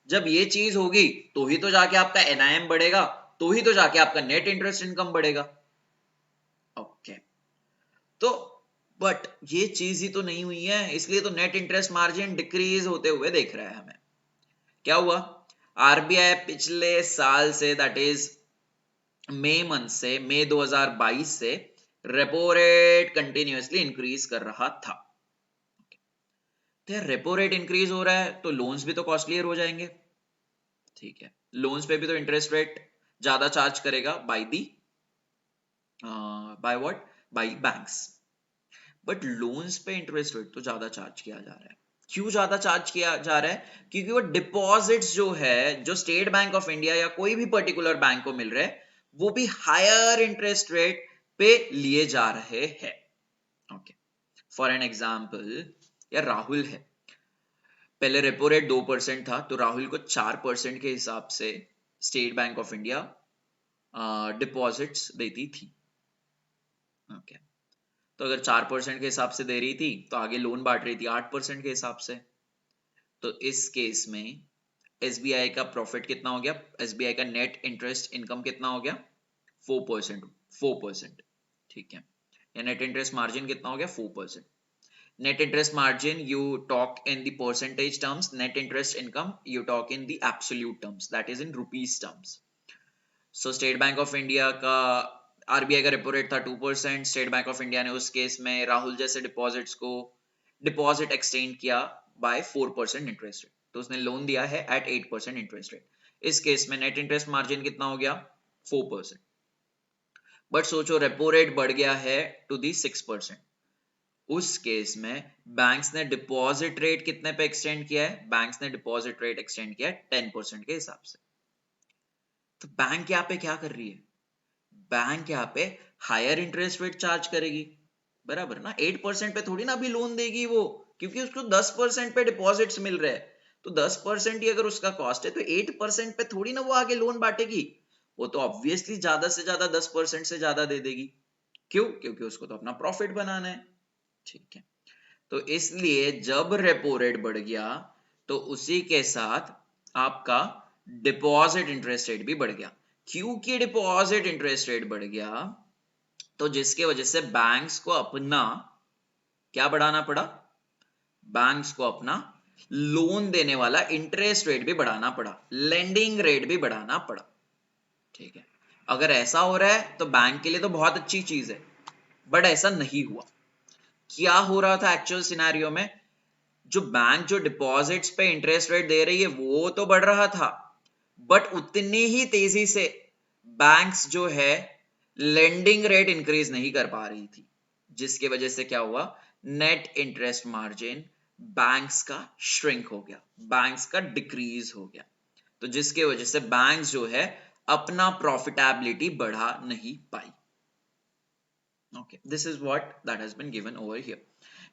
जब ये चीज होगी तो ही तो जाके आपका एनआईएम बढ़ेगा, तो ही तो जाके आपका नेट इंटरेस्ट इनकम बढ़ेगा. ओके, तो बट ये चीज ही तो नहीं हुई है, इसलिए तो नेट इंटरेस्ट मार्जिन डिक्रीज होते हुए देख रहा है हमें. क्या हुआ, आरबीआई पिछले साल से, दैट इज मई 2022 से रेपो रेट कंटिन्यूअसली इंक्रीज कर रहा था. तो रेपो रेट इंक्रीज हो रहा है तो लोन्स भी तो कॉस्टलियर हो जाएंगे. ठीक है, लोन्स पे भी तो इंटरेस्ट रेट ज्यादा चार्ज करेगा by what, bye banks. But loans पे इंटरेस्ट रेट तो ज्यादा चार्ज किया जा रहा है. क्यों ज्यादा चार्ज किया जा रहा है, क्योंकि वो डिपॉजिट्स जो है, जो स्टेट बैंक ऑफ इंडिया या कोई भी पर्टिकुलर बैंक को मिल रहे हैं, वो भी हायर इंटरेस्ट रेट पे लिए जा रहे हैं. ओके, फॉर एन एग्जांपल, या राहुल है, पहले रेपो रेट 2% था तो राहुल को 4% के हिसाब से state Bank of India deposits देती थी. ओके, तो अगर 4% के हिसाब से दे रही थी तो आगे लोन बांट रही थी 8% के हिसाब से. तो इस केस में एसबीआई का प्रॉफिट कितना हो गया, एसबीआई का नेट इंटरेस्ट इनकम कितना हो गया, 4%. ठीक है, या नेट इंटरेस्ट मार्जिन कितना हो गया, 4%. Net interest margin you talk in the percentage terms, net interest income you talk in the absolute terms, that is in rupees terms. So State Bank of India का RBI का repo rate था 2%. State Bank of India ने उस case में राहुल जैसे deposits को deposit extend किया bye 4% interest rate, तो उसने लोन दिया है एट 8% इंटरेस्ट रेट. इस केस में नेट इंटरेस्ट मार्जिन कितना हो गया, 4%. बट सोचो रेपो रेट बढ़ गया है टू दी 6%. उस केस में बैंक्स ने डिपॉजिट रेट कितने पे एक्सटेंड किया है, बैंक्स ने डिपॉजिट रेट एक्सटेंड किया है 10% के हिसाब से. तो बैंक यहाँ पे क्या कर रही है, बैंक यहाँ पे हायर इंटरेस्ट रेट चार्ज करेगी, बराबर ना. 8% पे थोड़ी ना अभी लोन देगी वो, क्योंकि उसको 10% पे डिपॉजिट्स मिल रहे हैं. तो 10% ही अगर उसका कॉस्ट है तो 8% पे थोड़ी ना वो आगे लोन बांटेगी. वो तो ऑब्वियसली ज्यादा से ज्यादा 10% से ज्यादा दे देगी. क्यों, क्योंकि उसको तो अपना प्रॉफिट बनाना है. ठीक है, तो इसलिए जब रेपो रेट बढ़ गया तो उसी के साथ आपका डिपॉजिट इंटरेस्ट रेट भी बढ़ गया. क्योंकि डिपॉजिट इंटरेस्ट रेट बढ़ गया तो जिसके वजह से बैंक्स को अपना क्या बढ़ाना पड़ा, बैंक्स को अपना लोन देने वाला इंटरेस्ट रेट भी बढ़ाना पड़ा, लेंडिंग रेट भी बढ़ाना पड़ा. ठीक है, अगर ऐसा हो रहा है तो बैंक के लिए तो बहुत अच्छी चीज है, बट ऐसा नहीं हुआ. क्या हो रहा था एक्चुअल सिनेरियो में, जो बैंक जो डिपॉजिट्स पे इंटरेस्ट रेट दे रही है वो तो बढ़ रहा था, बट उतनी ही तेजी से बैंक्स जो है लेंडिंग रेट इंक्रीज नहीं कर पा रही थी, जिसकी वजह से क्या हुआ, नेट इंटरेस्ट मार्जिन बैंक्स का श्रिंक हो गया, बैंक्स का डिक्रीज हो गया. तो जिसके वजह से बैंक्स जो है अपना प्रॉफिटेबिलिटी बढ़ा नहीं पाई. Okay, this is what that has been given over here.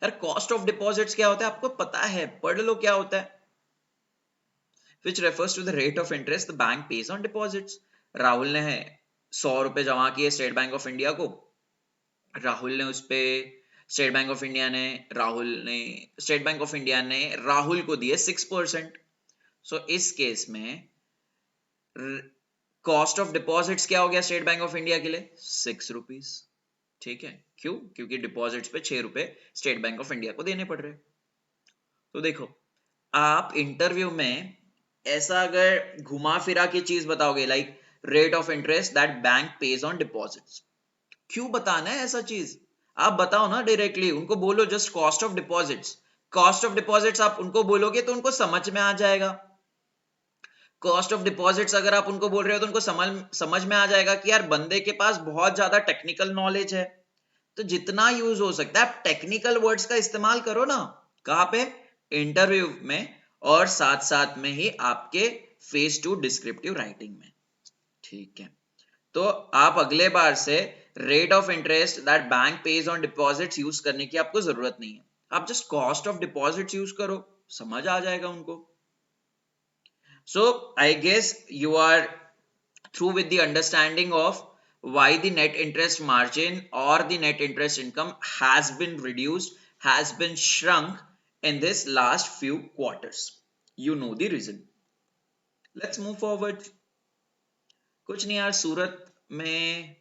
यार कॉस्ट ऑफ डिपॉजिट्स क्या होता है आपको पता है, पढ़ लो क्या होता है. which refers to the rate of interest the bank pays on deposits. Rahul ने 100 रुपए जमा किए स्टेट बैंक ऑफ इंडिया को, राहुल ने उस पे स्टेट बैंक ऑफ इंडिया ने स्टेट बैंक ऑफ इंडिया ने राहुल को दिए 6%। सो इस केस में कॉस्ट ऑफ डिपॉजिट्स क्या हो गया स्टेट बैंक ऑफ इंडिया के लिए? 6 रुपीज। ठीक है, क्यों? क्योंकि डिपॉजिट्स पे 6 रुपए स्टेट बैंक ऑफ इंडिया को देने पड़ रहे। तो देखो, आप इंटरव्यू में ऐसा अगर घुमा फिरा की चीज बताओगे, like rate of interest that bank pays on deposits, क्यों बताना है ऐसा चीज? आप बताओ ना डायरेक्टली, उनको बोलो just cost of deposits. Cost of deposits आप उनको बोलोगे तो उनको समझ में आ जाएगा। कॉस्ट ऑफ डिपॉजिट्स अगर आप उनको बोल रहे हो तो उनको समझ में आ जाएगा कि यार बंदे के पास बहुत ज्यादा टेक्निकल नॉलेज है। तो जितना यूज हो सकता है आप टेक्निकल वर्ड्स का इस्तेमाल करो ना। कहां पे? इंटरव्यू में, और साथ साथ में ही आपके फेज 2 डिस्क्रिप्टिव राइटिंग में। ठीक है, तो आप अगले बार से rate of interest that bank pays on deposits use करने की आपको जरूरत नहीं है। आप just cost of deposits use करो, समझ आ जाएगा उनको। So I guess you are through with the understanding of why the net interest margin or the net interest income has been reduced, has been shrunk in this last few quarters. You know the reason. Let's move forward. कुछ नहीं यार, सूरत में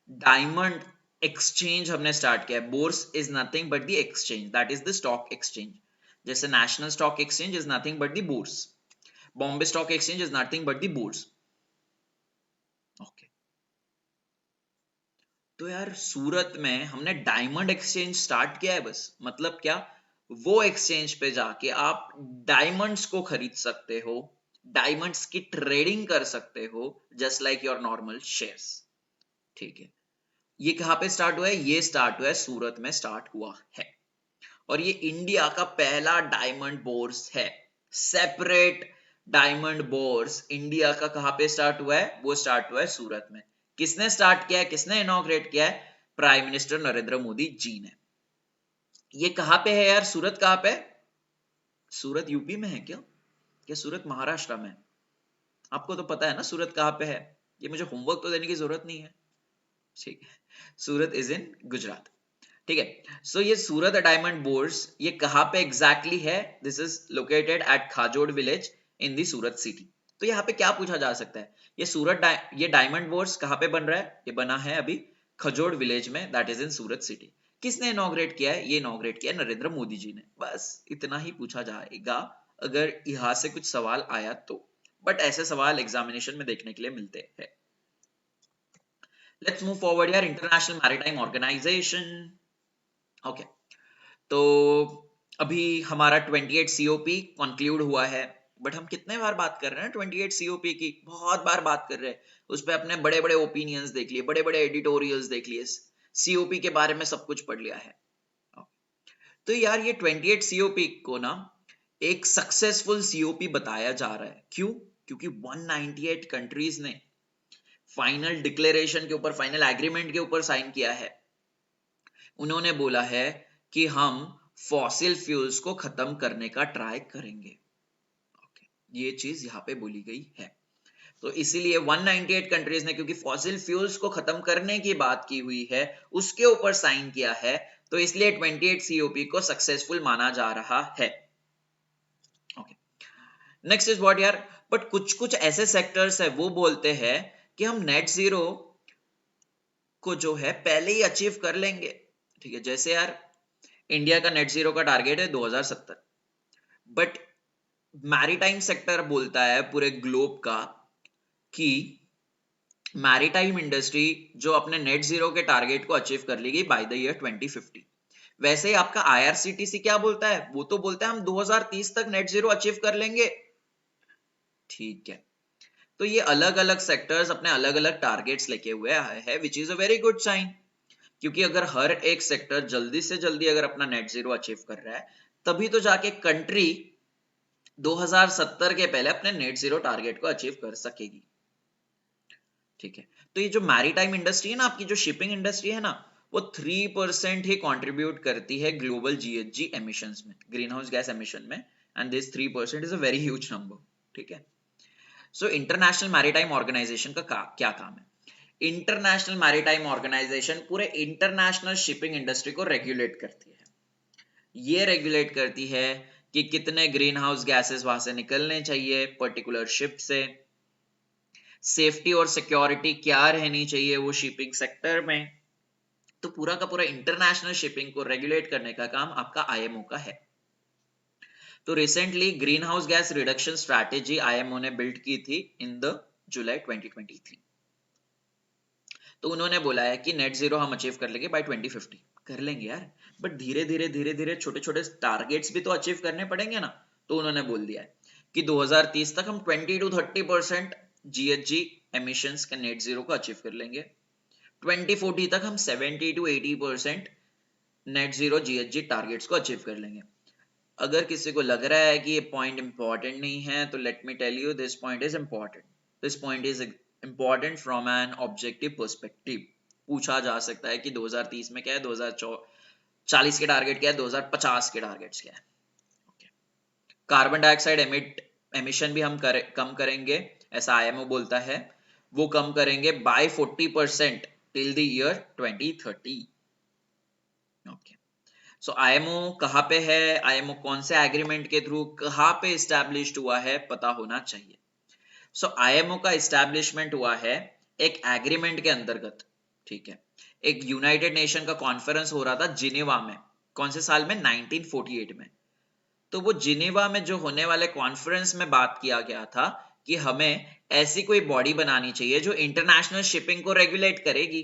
diamond exchange हमने start किया है। Bourse is nothing but the exchange, that is the stock exchange. जैसे national stock exchange is nothing but the bourse, Bombay stock exchange is nothing but the bourse. Okay, तो यार सूरत में हमने डायमंड एक्सचेंज स्टार्ट किया है। बस मतलब क्या? वो एक्सचेंज पे जाके आप डायमंड्स को खरीद सकते हो, डायमंड्स की ट्रेडिंग कर सकते हो, just like your normal shares. ठीक है, ये कहां पे स्टार्ट हुआ है? ये स्टार्ट हुआ है सूरत में, स्टार्ट हुआ है। और ये इंडिया का पहला डायमंड बोर्स है, सेपरेट डायमंड बोर्स। इंडिया का कहां पे स्टार्ट हुआ है? वो स्टार्ट हुआ है सूरत में। किसने स्टार्ट किया है? किसने इनॉग्रेट किया है? प्राइम मिनिस्टर नरेंद्र मोदी जी ने। ये कहां पे है यार? सूरत कहां पे? सूरत यूपी में है क्या? क्या सूरत महाराष्ट्र में? आपको तो पता है ना सूरत कहां पे है, ये मुझे होमवर्क तो देने की जरूरत नहीं है। ठीक है, सूरत इज इन गुजरात। ठीक है, सो ये सूरत डायमंड बोर्स ये कहां पे एग्जैक्टली है? This is located at Khajod village in the Surat city. तो यहाँ पे क्या पूछा जा सकता है? ये डायमंड बोर्स कहां पे बन रहा है? ये बना है अभी खजोड़ विलेज में, that is in Surat city. किसने इनॉग्रेट किया है? ये इनॉग्रेट किया नरेंद्र मोदी जी ने। बस इतना ही पूछा जाएगा अगर यहाँ से कुछ सवाल आया तो, बट ऐसे सवाल एग्जामिनेशन में देखने के लिए मिलते हैं। लेट्स मूव फॉरवर्ड यार। International Maritime Organization. ओके, तो अभी हमारा 28 सीओपी कंक्लूड हुआ है। बट हम कितने बार बात कर रहे हैं 28 सीओपी की? बहुत बार बात कर रहे हैं। उस पर अपने बड़े बड़े ओपिनियंस देख लिए, बड़े बड़े एडिटोरियल्स देख लिए, सीओपी के बारे में सब कुछ पढ़ लिया है। तो यार ये 28 सीओपी को ना एक सक्सेसफुल सीओपी बताया जा रहा है। क्यों? क्योंकि 198 कंट्रीज ने फाइनल डिक्लेरेशन के ऊपर, फाइनल एग्रीमेंट के ऊपर साइन किया है। उन्होंने बोला है कि हम फॉसिल फ्यूल्स को खत्म करने का ट्राई करेंगे। ये चीज यहाँ पे बोली गई है। तो इसीलिए 198 कंट्रीज ने, क्योंकि फॉसिल फ्यूल्स को खत्म करने की बात की हुई है, उसके ऊपर साइन किया है, तो इसलिए 28 सीओपी को सक्सेसफुल माना जा रहा है। ओके, नेक्स्ट इज व्हाट यार? बट कुछ कुछ ऐसे सेक्टर्स है वो बोलते हैं कि हम नेट जीरो को जो है पहले ही अचीव कर लेंगे। ठीक है, जैसे यार इंडिया का नेट जीरो का टारगेट है 2070, बट मैरीटाइम सेक्टर बोलता है पूरे ग्लोब का कि मैरीटाइम इंडस्ट्री जो अपने नेट जीरो के टारगेट को अचीव कर लेगी बाय द ईयर 2050। वैसे ही आपका आईआरसीटीसी क्या बोलता है? वो तो बोलता है हम 2030 तक नेट जीरो अचीव कर लेंगे। ठीक है, तो ये अलग अलग सेक्टर्स अपने अलग अलग टारगेट्स लेके हुए आए हैं, which is a very good sign. क्योंकि अगर हर एक सेक्टर जल्दी से जल्दी अगर अपना नेट जीरो अचीव कर रहा है, तभी तो जाके कंट्री 2070 के पहले अपने नेट जीरो टारगेट को अचीव कर सकेगी। ठीक है, तो ये जो मैरीटाइम इंडस्ट्री है ना, आपकी जो शिपिंग इंडस्ट्री है ना, वो 3% ही कंट्रीब्यूट करती है ग्लोबल जीएचजी एमिशंस में, ग्रीन हाउस गैस एमिशन में, and this 3% is a very huge number. ठीक है, सो इंटरनेशनल मैरीटाइम ऑर्गेनाइजेशन का क्या काम है? इंटरनेशनल मैरीटाइम ऑर्गेनाइजेशन पूरे इंटरनेशनल शिपिंग इंडस्ट्री को रेगुलेट करती है। ये रेगुलेट करती है कि कितने ग्रीन हाउस गैसेस वहां से निकलने चाहिए पर्टिकुलर शिप से, सेफ्टी और सिक्योरिटी क्या रहनी चाहिए वो शिपिंग सेक्टर में। तो पूरा का पूरा इंटरनेशनल शिपिंग को रेगुलेट करने का काम आपका आईएमओ का है। तो recently green house gas reduction strategy IMO ने बिल्ड की थी इन द जुलाई 2023। तो उन्होंने बोला है कि नेट जीरो हम अचीव कर लेंगे बाय 2050। कर लेंगे यार, बट धीरे धीरे छोटे छोटे टारगेट्स भी तो अचीव करने पड़ेंगे ना। तो उन्होंने बोल दिया है कि 2030 तक हम 20 to 30% जीएचजी एमिशंस का नेट जीरो को अचीव कर लेंगे। 2040 तक हम 70 to 80% net zero GHG targets को अचीव कर लेंगे। अगर किसी को लग रहा है कि ये पॉइंट इंपॉर्टेंट नहीं है तो let me tell you this point is important. This point is important from an objective perspective. पूछा जा सकता है कि 2030 में क्या है, 2040 के टारगेट क्या है, 2050 के टारगेट्स क्या है। कार्बन डाइऑक्साइड एमिशन भी हम कम करेंगे, ऐसा आईएमओ बोलता है। वो कम करेंगे by 40% till the year 2030। Okay, so IMO कहाँ पे है, आईएमओ कौन से एग्रीमेंट के थ्रू कहाँ पे इस्टेब्लिश्ड हुआ है पता होना चाहिए। सो आईएमओ का इस्टेब्लिशमेंट हुआ है एक एग्रीमेंट के अंतर्गत। ठीक है, एक यूनाइटेड नेशन का कॉन्फ्रेंस हो रहा था जिनेवा में। कौन से साल में? 1948 में। तो वो जिनेवा में जो होने वाले कॉन्फ्रेंस में बात किया गया था कि हमें ऐसी कोई बॉडी बनानी चाहिए जो इंटरनेशनल शिपिंग को रेगुलेट करेगी।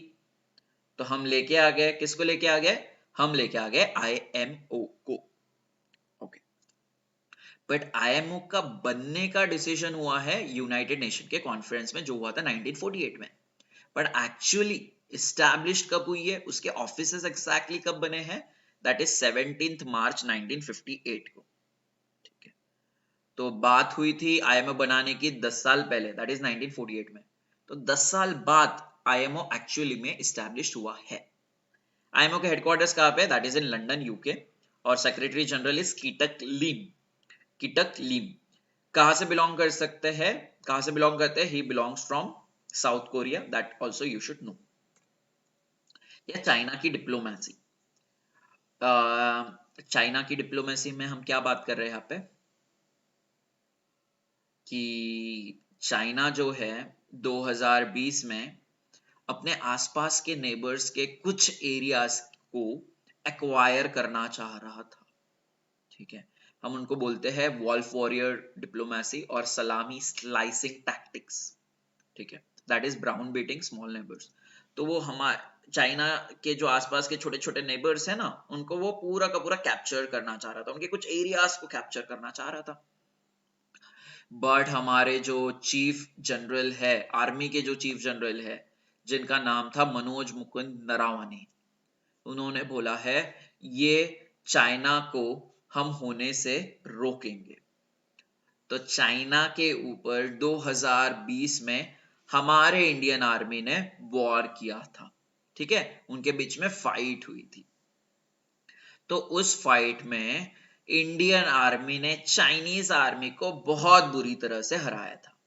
तो हम लेके आ गए, किसको लेके आ गए? हम लेके आ गए आईएमओ को। ओके, बट आईएमओ का बनने का डिसीजन हुआ है यूनाइटेड नेशन के कॉन्फ्रेंस में जो हुआ था 1948 में। बट एक्चुअली एस्टैब्लिश्ड कब हुई है, उसके ऑफिसेस एग्जैक्टली कब बने हैं, दैट इज 17 मार्च 1958 को। ठीक है, तो बात हुई थी आईएमओ बनाने की 10 साल पहले, दैट इज 1948 में। तो 10 साल बाद आईएमओ एक्चुअली में एस्टैब्लिश्ड हुआ है। आईएमओ के हेडक्वार्टर्स कहाँ पे? That is in London, UK. और सेक्रेटरी जनरल इज कीटक लीम। कीटक लीम कहाँ से बिलोंग कर सकते हैं, कहाँ से बिलोंग करते हैं? He belongs from south Korea, that also you should know. या चाइना की डिप्लोमेसी, चाइना की डिप्लोमेसी में हम क्या बात कर रहे हैं यहाँ पे कि चाइना जो है 2020 में अपने आसपास के नेबर्स के कुछ एरियाज को एक्वायर करना चाह रहा था। ठीक है, हम उनको बोलते हैं वॉल्फ वॉरियर डिप्लोमेसी और सलामी स्लाइसिंग टैक्टिक्स। ठीक है, that is brown beating small neighbours. तो वो हमारे चाइना के जो आसपास के छोटे छोटे नेबर्स है ना, उनको वो पूरा का पूरा कैप्चर करना चाह रहा था, उनके कुछ एरियाज को कैप्चर करना चाह रहा था। बट हमारे जो चीफ जनरल है, आर्मी के जो चीफ जनरल है जिनका नाम था मनोज मुकुंद नरावने, उन्होंने बोला है ये चाइना को हम होने से रोकेंगे। तो चाइना के ऊपर 2020 में हमारे इंडियन आर्मी ने वॉर किया था। ठीक है, उनके बीच में फाइट हुई थी। तो उस फाइट में इंडियन आर्मी ने चाइनीज आर्मी को बहुत बुरी तरह से हराया था।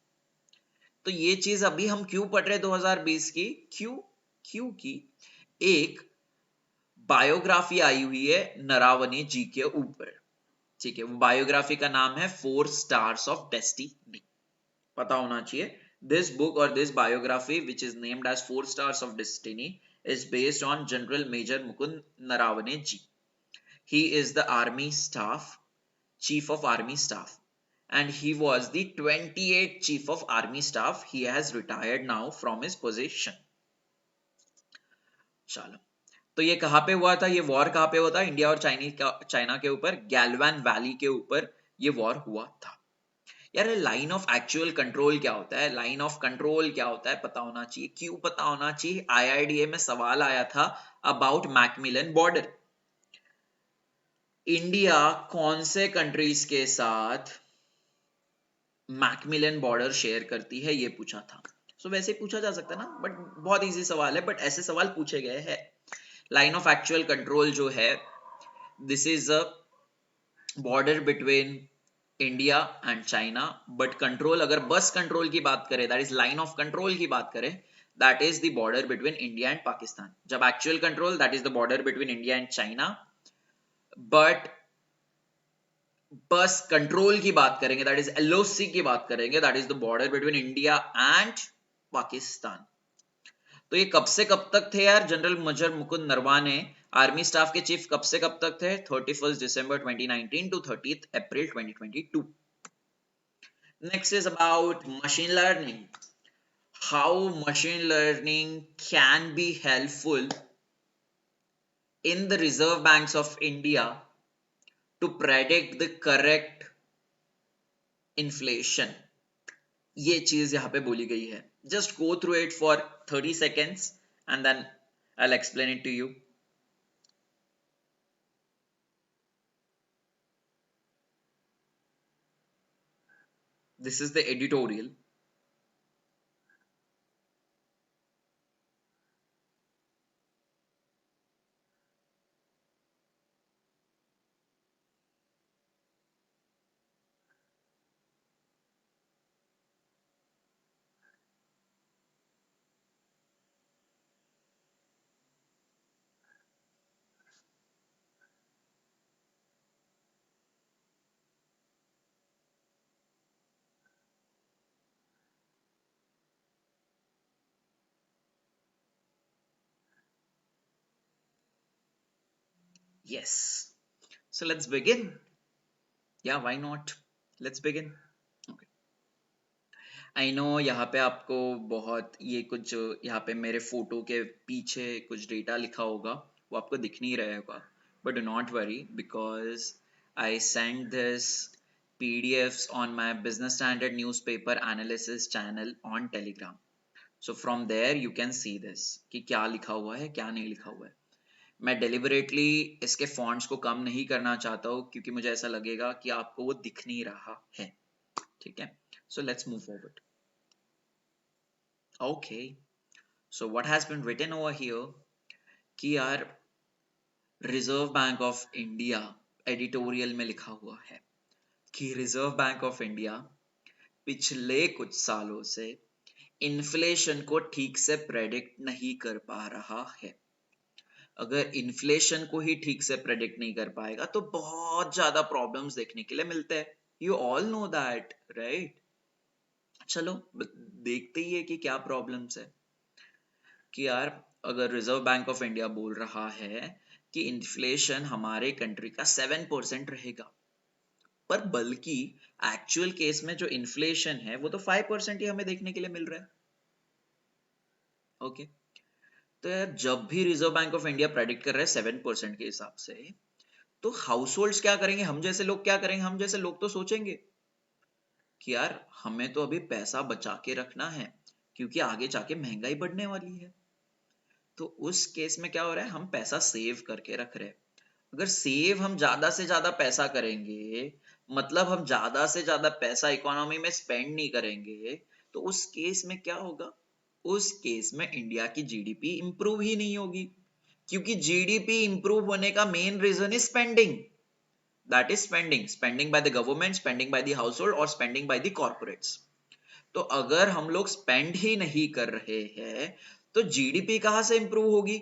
तो ये चीज अभी हम क्यों पढ़ रहे 2020 की? क्योंकि एक बायोग्राफी आई हुई है नरावने जी के ऊपर। ठीक है, वो बायोग्राफी का नाम है 4 स्टार्स ऑफ डेस्टिनी। पता होना चाहिए। दिस बुक और this biography which is named as 4 stars of destiny is based on General Major Mukund Naravane ji. He is the army staff, chief of army staff, and he was the 28th chief of army staff. He has retired now from his position. चलो, तो ये कहाँ पे हुआ था? ये war कहाँ पे हुआ था? इंडिया और चाइना के ऊपर, गैलवान वैली के ऊपर ये वॉर हुआ था। यार लाइन ऑफ एक्चुअल कंट्रोल क्या होता है, लाइन ऑफ कंट्रोल क्या होता है पता होना चाहिए। क्यों पता होना चाहिए? IIDA में सवाल आया था अबाउट मैकमिलन बॉर्डर। इंडिया कौन से कंट्रीज के साथ मैकमिलन बॉर्डर शेयर करती है, ये पूछा था। सो वैसे पूछा जा सकता है ना, बट बहुत इजी सवाल है, बट ऐसे सवाल पूछे गए हैं। लाइन ऑफ एक्चुअल कंट्रोल जो है, this is a border between India and China. But control, अगर बस कंट्रोल की बात करें, that is line of control की बात करें, that is the border between India and Pakistan. जब actual control, that is the border between India and China. But बस कंट्रोल की बात करेंगे, that is LOC की बात करेंगे, that is the border between India and Pakistan. तो ये कब से कब तक थे यार? General Major Mukund Naravane army staff के चीफ कब से कब तक थे? 31 दिसंबर 2019 to 30th April 2022. Next is about machine learning. How machine learning can be helpful in the Reserve Banks of India to predict the correct inflation. ये चीज यहाँ पे बोली गई है. Just go through it for 30 seconds and then I'll explain it to you. This is the editorial. Yes. So let's begin. Yeah, why not? Let's begin. Okay. I know यहाँ पे आपको बहुत ये कुछ यहाँ पे मेरे फोटो के पीछे कुछ डेटा लिखा होगा, वो आपको दिख नहीं रहा होगा. But do not worry because I sent this PDFs on my Business Standard newspaper analysis channel on Telegram. So from there you can see this कि क्या लिखा हुआ है, क्या नहीं लिखा हुआ है. मैं डेलिबरेटली इसके फॉन्ट्स को कम नहीं करना चाहता हूँ क्योंकि मुझे ऐसा लगेगा कि आपको वो दिख नहीं रहा है. ठीक है, so let's move forward. Okay, so what has been written over here कि यार Reserve bank of India editorial में लिखा हुआ है कि रिजर्व बैंक ऑफ इंडिया पिछले कुछ सालों से इन्फ्लेशन को ठीक से प्रेडिक्ट नहीं कर पा रहा है. अगर इन्फ्लेशन को ही ठीक से प्रेडिक्ट नहीं कर पाएगा तो बहुत ज्यादा प्रॉब्लम्स देखने के लिए मिलते हैं. You all know that, right? चलो देखते ही है कि क्या प्रॉब्लम्स है. कि यार अगर रिजर्व बैंक ऑफ इंडिया बोल रहा है कि इन्फ्लेशन हमारे कंट्री का 7% रहेगा, पर बल्कि एक्चुअल केस में जो इन्फ्लेशन है वो तो 5% ही हमें देखने के लिए मिल रहा है. ओके, तो यार जब भी reserve bank of India predict कर रहा है 7% के हिसाब से, तो हाउस होल्ड्स क्या करेंगे, हम जैसे लोग क्या करेंगे? हम जैसे लोग तो सोचेंगे कि यार हमें तो अभी पैसा बचा के रखना है क्योंकि आगे जाके महंगाई बढ़ने वाली है. तो उस केस में क्या हो रहा है, हम पैसा सेव करके रख रहे हैं. अगर सेव हम ज्यादा से ज्यादा पैसा करेंगे, मतलब हम ज्यादा से ज्यादा पैसा इकोनॉमी में स्पेंड नहीं करेंगे, तो उस केस में क्या होगा? उस केस में इंडिया की जीडीपी इंप्रूव ही नहीं होगी क्योंकि जीडीपी इंप्रूव होने का main reason is spending. That is spending by the government, spending by the household और स्पेंडिंग बाय द कॉर्पोरेट्स. तो अगर हम लोग स्पेंड ही नहीं कर रहे हैं तो जीडीपी कहां से इंप्रूव होगी?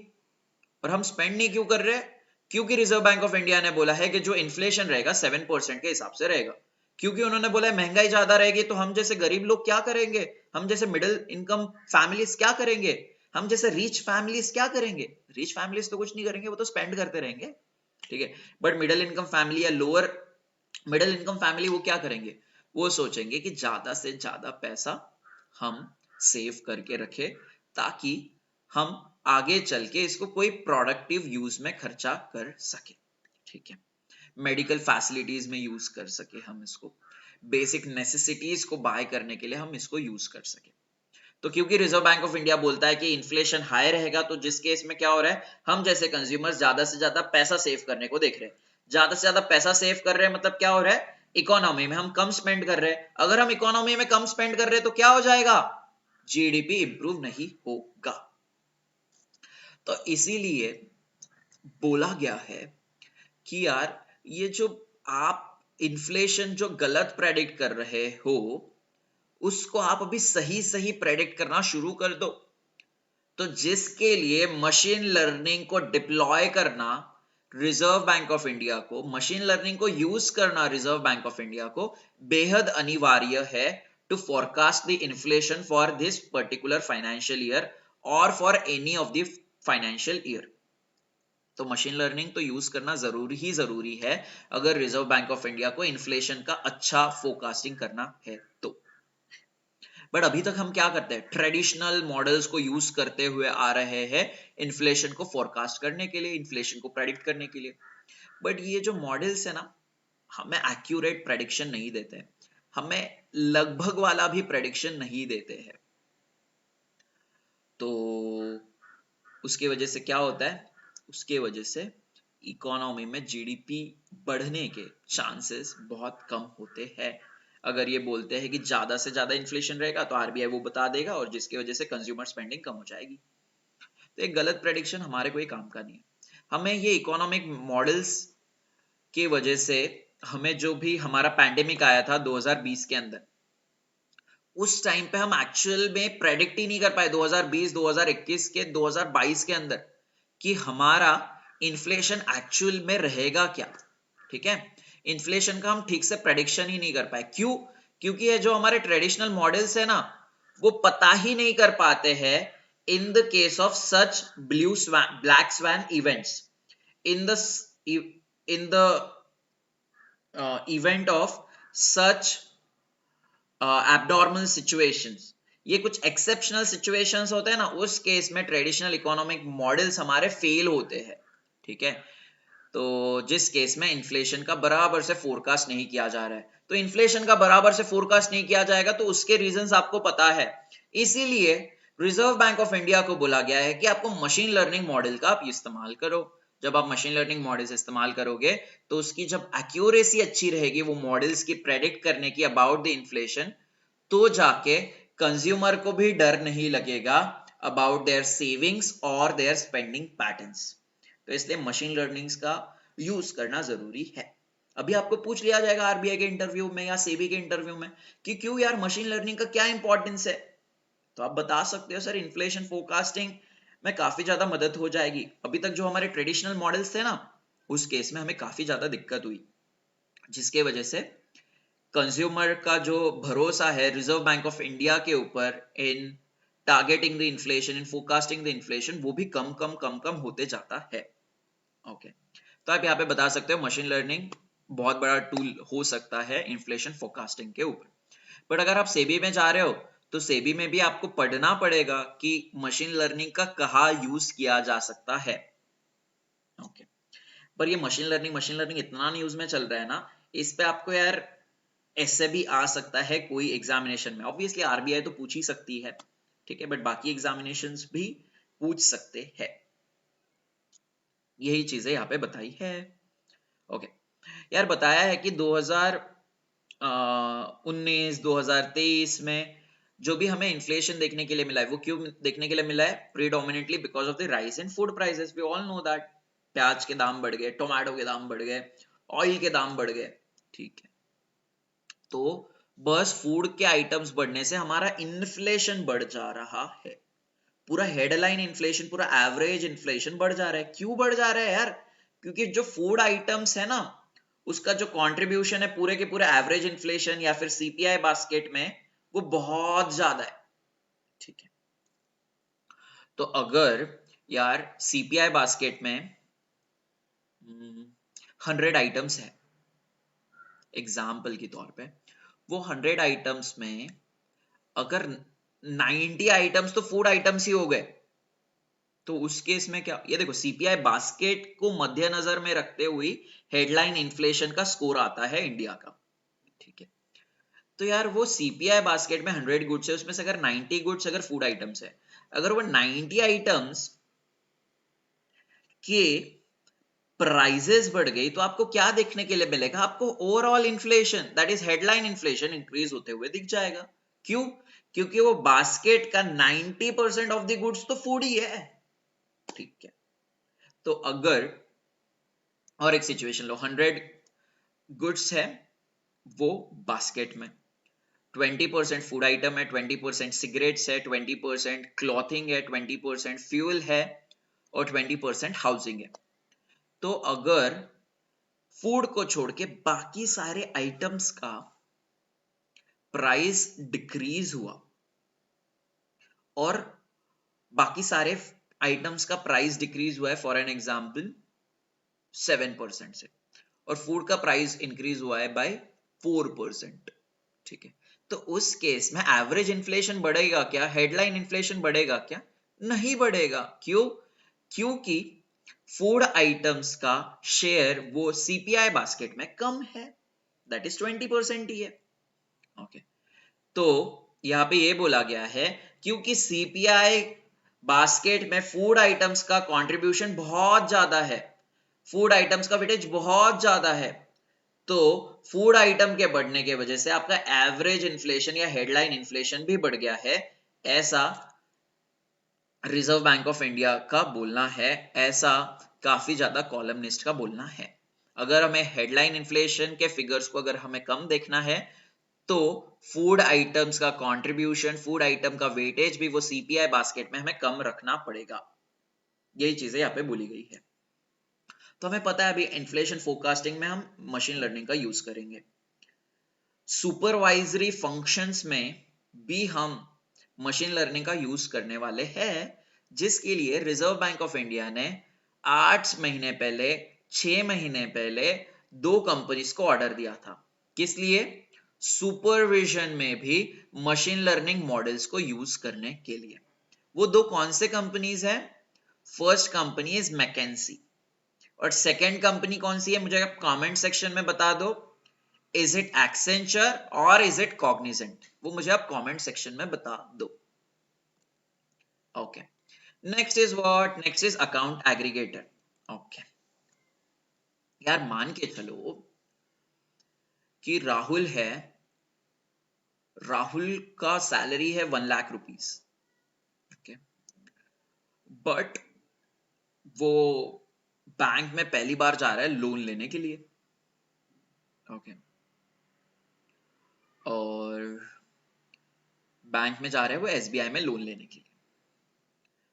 और हम स्पेंड नहीं क्यों कर रहे हैं? क्योंकि रिजर्व बैंक ऑफ इंडिया ने बोला है कि जो इन्फ्लेशन रहेगा 7% के हिसाब से रहेगा. क्योंकि उन्होंने बोला है महंगाई ज्यादा रहेगी तो हम जैसे गरीब लोग क्या करेंगे? हम जैसे मिडिल इनकम फैमिलीज क्या करेंगे? हम जैसे रिच फैमिलीज क्या करेंगे? रिच फैमिलीज तो कुछ नहीं करेंगे, वो तो स्पेंड करते रहेंगे. ठीक है, बट मिडिल इनकम फैमिली या लोअर मिडिल इनकम फैमिली वो क्या करेंगे? वो सोचेंगे कि ज्यादा से ज्यादा पैसा हम सेव करके रखे ताकि हम आगे चल के इसको कोई प्रोडक्टिव यूज में खर्चा कर सके. ठीक है, मेडिकल फैसिलिटीज में यूज कर सके, हम इसको बेसिक नेसेसिटीज को बाय करने के लिए हम इसको यूज कर सके. तो क्योंकि रिजर्व बैंक ऑफ इंडिया बोलता है कि इन्फ्लेशन हाई रहेगा, तो जिस केस में क्या हो रहा है, हम जैसे कंज्यूमर्स ज्यादा से ज्यादा पैसा सेव करने को देख रहे हैं. ज्यादा से ज्यादा पैसा सेव कर रहे हैं मतलब क्या हो रहा है? इकोनॉमी में हम कम स्पेंड कर रहे हैं. अगर हम इकोनॉमी में कम स्पेंड कर रहे हैं तो क्या हो जाएगा? जीडीपी इंप्रूव नहीं होगा. तो इसीलिए बोला गया है कि यार ये जो आप इन्फ्लेशन जो गलत प्रेडिक्ट कर रहे हो उसको आप अभी सही सही प्रेडिक्ट करना शुरू कर दो. तो जिसके लिए मशीन लर्निंग को डिप्लॉय करना रिजर्व बैंक ऑफ इंडिया को, मशीन लर्निंग को यूज करना रिजर्व बैंक ऑफ इंडिया को बेहद अनिवार्य है to forecast the inflation for this particular financial year और for any of the financial year. तो मशीन लर्निंग तो यूज करना जरूरी है अगर रिजर्व बैंक ऑफ इंडिया को इन्फ्लेशन का अच्छा फोरकास्टिंग करना है तो। बट अभी तक हम क्या करते हैं, ट्रेडिशनल मॉडल्स को यूज करते हुए आ रहे हैं इन्फ्लेशन को फोरकास्ट करने के लिए, इन्फ्लेशन को प्रेडिक्ट करने के लिए। बट ये जो मॉडल्स है ना, हमें एक्यूरेट प्रेडिक्शन नहीं देते, हमें लगभग वाला भी प्रेडिक्शन नहीं देते हैं। तो उसके वजह से क्या होता है, उसके वजह से इकोनॉमी में जीडीपी बढ़ने के चांसेस बहुत कम होते हैं। अगर ये बोलते हैं कि ज्यादा से ज्यादा इन्फ्लेशन रहेगा तो आरबीआई वो बता देगा और जिसकी वजह से कंज्यूमर स्पेंडिंग कम हो जाएगी। तो एक गलत प्रेडिक्शन हमारे कोई काम का नहीं है। हमें ये इकोनॉमिक मॉडल्स की वजह से, हमें जो भी हमारा पैंडेमिक आया था 2020 के अंदर, उस टाइम पे हम एक्चुअल में प्रेडिक्ट ही नहीं कर पाए 2020, 2021 के 2022 के अंदर कि हमारा इन्फ्लेशन एक्चुअल में रहेगा क्या। ठीक है, इन्फ्लेशन का हम ठीक से प्रेडिक्शन ही नहीं कर पाए। क्यों? क्योंकि ये जो हमारे ट्रेडिशनल मॉडल्स है ना, वो पता ही नहीं कर पाते हैं in the case of such black swan events, in the event of such abnormal situations. ये कुछ एक्सेप्शनल सिचुएशंस होते हैं ना, उस केस में ट्रेडिशनल इकोनॉमिक मॉडल्स हमारे फेल होते हैं। ठीक है, तो जिस केस में इन्फ्लेशन का बराबर से फोरकास्ट नहीं किया जा रहा है, तो इन्फ्लेशन का बराबर से फोरकास्ट नहीं किया जाएगा तो उसके रीजंस आपको पता है। इसीलिए रिजर्व बैंक ऑफ इंडिया को बोला गया है कि आपको मशीन लर्निंग मॉडल का आप इस्तेमाल करो। जब आप मशीन लर्निंग मॉडल्स इस्तेमाल करोगे तो उसकी जब एक्यूरेसी अच्छी रहेगी वो मॉडल्स की प्रेडिक्ट करने की अबाउट द इन्फ्लेशन, तो जाके कंज्यूमर को भी डर नहीं लगेगा अबाउट देयर सेविंग्स और देयर स्पेंडिंग पैटर्न्स। तो इसलिए मशीन लर्निंग्स का यूज करना जरूरी है। अभी आपको पूछ लिया जाएगा आरबीआई के इंटरव्यू में या सेबी के इंटरव्यू में कि क्यों यार मशीन लर्निंग का क्या इंपॉर्टेंस है, तो आप बता सकते हो सर इन्फ्लेशन फोरकास्टिंग में काफी ज्यादा मदद हो जाएगी। अभी तक जो हमारे ट्रेडिशनल मॉडल्स थे ना, उस केस में हमें काफी ज्यादा दिक्कत हुई, जिसके वजह से कंज्यूमर का जो भरोसा है रिजर्व बैंक ऑफ इंडिया के ऊपर in targeting the inflation, in forecasting the inflation, वो भी कम होते जाता है। ओके, तो आप यहाँ पे बता सकते हो मशीन लर्निंग बहुत बड़ा टूल हो सकता है इन्फ्लेशन फोरकास्टिंग के ऊपर। बट अगर आप सेबी में जा रहे हो तो सेबी में भी आपको पढ़ना पड़ेगा कि मशीन लर्निंग का कहाँ यूज किया जा सकता है। ओके, पर ये मशीन लर्निंग इतना न्यूज में चल रहा है ना, इस पे आपको यार ऐसे भी आ सकता है कोई एग्जामिनेशन में। ऑब्वियसली आरबीआई तो पूछ ही सकती है, ठीक है, बट बाकी एग्जामिनेशंस भी पूछ सकते हैं। यही चीजें यहाँ पे बताई है। ओके यार, बताया है कि 2019 2023 में जो भी हमें इन्फ्लेशन देखने के लिए मिला है, वो क्यों देखने के लिए मिला है? Predominantly because of the rise in food prices. We all know that प्याज के दाम बढ़ गए, टोमेटो के दाम बढ़ गए, ऑयल के दाम बढ़ गए। ठीक है, तो बस फूड के आइटम्स बढ़ने से हमारा इन्फ्लेशन बढ़ जा रहा है। पूरा हेडलाइन इन्फ्लेशन, पूरा एवरेज इन्फ्लेशन बढ़ जा रहा है। क्यों बढ़ जा रहा है यार? क्योंकि जो फूड आइटम्स है ना, उसका जो कंट्रीब्यूशन है पूरे के पूरे एवरेज इन्फ्लेशन या फिर सीपीआई बास्केट में, वो बहुत ज्यादा है। ठीक है, तो अगर यार सीपीआई बास्केट में 100 आइटम्स है, एग्जाम्पल के तौर पे, वो 100 आइटम्स में अगर 90 आइटम्स तो फूड आइटम्स ही हो गए, तो उस केस में क्या? ये देखो, सीपीआई बास्केट को मद्देनजर में रखते हुए हेडलाइन इन्फ्लेशन का स्कोर आता है इंडिया का। ठीक है, तो यार वो सीपीआई बास्केट में 100 गुड्स है, उसमें से अगर 90 गुड्स अगर फूड आइटम्स है, अगर वो 90 आइटम्स के प्राइजेस बढ़ गई तो आपको क्या देखने के लिए मिलेगा? आपको overall inflation, that is headline inflation, increase होते हुए दिख जाएगा। क्यों? क्योंकि वो बास्केट का 90% ऑफ द गुड्स तो फूड ही है। ठीक है, तो अगर और एक सिचुएशन लो, 100 गुड्स है वो बास्केट में, 20% फूड आइटम है, 20% सिगरेट्स है, 20% क्लॉथिंग है, 20% फ्यूल है और 20% हाउसिंग है। तो अगर फूड को छोड़ के बाकी सारे आइटम्स का प्राइस डिक्रीज हुआ और बाकी सारे आइटम्स का प्राइस डिक्रीज हुआ है फॉर एन एग्जाम्पल 7% से, और फूड का प्राइस इंक्रीज हुआ है बाय 4%, ठीक है, तो उस केस में एवरेज इन्फ्लेशन बढ़ेगा क्या? हेडलाइन इन्फ्लेशन बढ़ेगा क्या? नहीं बढ़ेगा। क्यों? क्योंकि फूड आइटम्स का शेयर वो सीपीआई बास्केट में कम है, दैट इज 20% ही है। ओके, तो यहां पे ये बोला गया है क्योंकि सीपीआई बास्केट में फूड आइटम्स का कंट्रीब्यूशन बहुत ज्यादा है, फूड आइटम्स का वेटेज बहुत ज्यादा है, तो फूड आइटम के बढ़ने के वजह से आपका एवरेज इन्फ्लेशन या हेडलाइन इन्फ्लेशन भी बढ़ गया है, ऐसा रिजर्व बैंक ऑफ इंडिया का बोलना है, ऐसा काफी ज्यादा कॉलमनिस्ट का बोलना है। अगर हमें हेडलाइन इन्फ्लेशन के फिगर्स को अगर हमें कम देखना है तो फूड आइटम्स का कंट्रीब्यूशन, फूड आइटम का वेटेज भी वो सीपीआई बास्केट में हमें कम रखना पड़ेगा। यही चीजें यहाँ पे बोली गई है। तो हमें पता है अभी इन्फ्लेशन फोरकास्टिंग में हम मशीन लर्निंग का यूज करेंगे। सुपरवाइजरी फंक्शंस में भी हम मशीन लर्निंग का यूज करने वाले हैं, जिसके लिए रिजर्व बैंक ऑफ इंडिया ने 8 महीने पहले, 6 महीने पहले 2 कंपनीज को ऑर्डर दिया था। किस लिए? सुपरविजन में भी मशीन लर्निंग मॉडल्स को यूज करने के लिए। वो 2 कौन से कंपनीज हैं? फर्स्ट कंपनी इज मैकेंसी और सेकेंड कंपनी कौन सी है मुझे आप कमेंट सेक्शन में बता दो। इज इट एक्सेंचर और इज इट कॉग्निजेंट? वो मुझे आप कमेंट सेक्शन में बता दो। Okay, next is what? Next is account aggregator. Okay यार, मान के चलो कि राहुल है, राहुल का सैलरी है 1 लाख रुपीस, ओके, बट वो बैंक में पहली बार जा रहा है लोन लेने के लिए, ओके, और बैंक में जा रहा है वो एसबीआई में लोन लेने के लिए।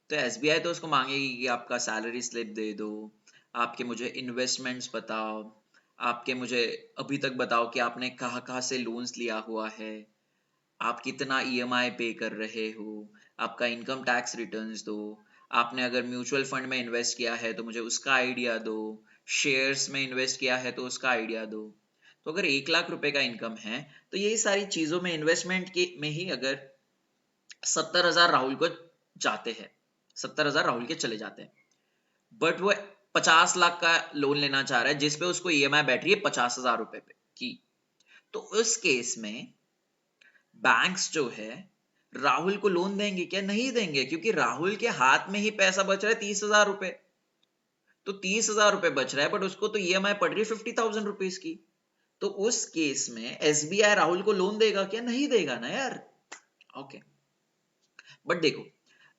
तो एसबीआई तो उसको मांगेगी कि आपका सैलरी स्लिप दे दो, आपके मुझे इन्वेस्टमेंट्स बताओ, आपके मुझे अभी तक बताओ कि आपने कहाँ कहाँ से लोन्स लिया हुआ है, आप कितना ईएमआई पे कर रहे हो, आपका इनकम टैक्स रिटर्न्स दो, आपने अगर म्यूचुअल फंड में इन्वेस्ट किया है तो मुझे उसका आइडिया दो, शेयर्स में इन्वेस्ट किया है तो उसका आइडिया दो। तो अगर 1 लाख रुपए का इनकम है तो यही सारी चीजों में इन्वेस्टमेंट के में ही अगर 70,000 राहुल को जाते हैं, 70,000 राहुल के चले जाते हैं, बट वो 50 लाख का लोन लेना चाह रहा है जिसपे उसको ईएमआई बैठ रही है 50,000 रुपए पे की। तो उस केस में बैंक्स जो है राहुल को लोन देंगे क्या? नहीं देंगे, क्योंकि राहुल के हाथ में ही पैसा बच रहा है 30,000 रुपए। तो 30,000 रुपए बच रहा है बट उसको तो ईएमआई पड़ रही है 50,000 रुपीज की। तो उस केस में एसबीआई राहुल को लोन देगा क्या? नहीं देगा ना यार। ओके, बट देखो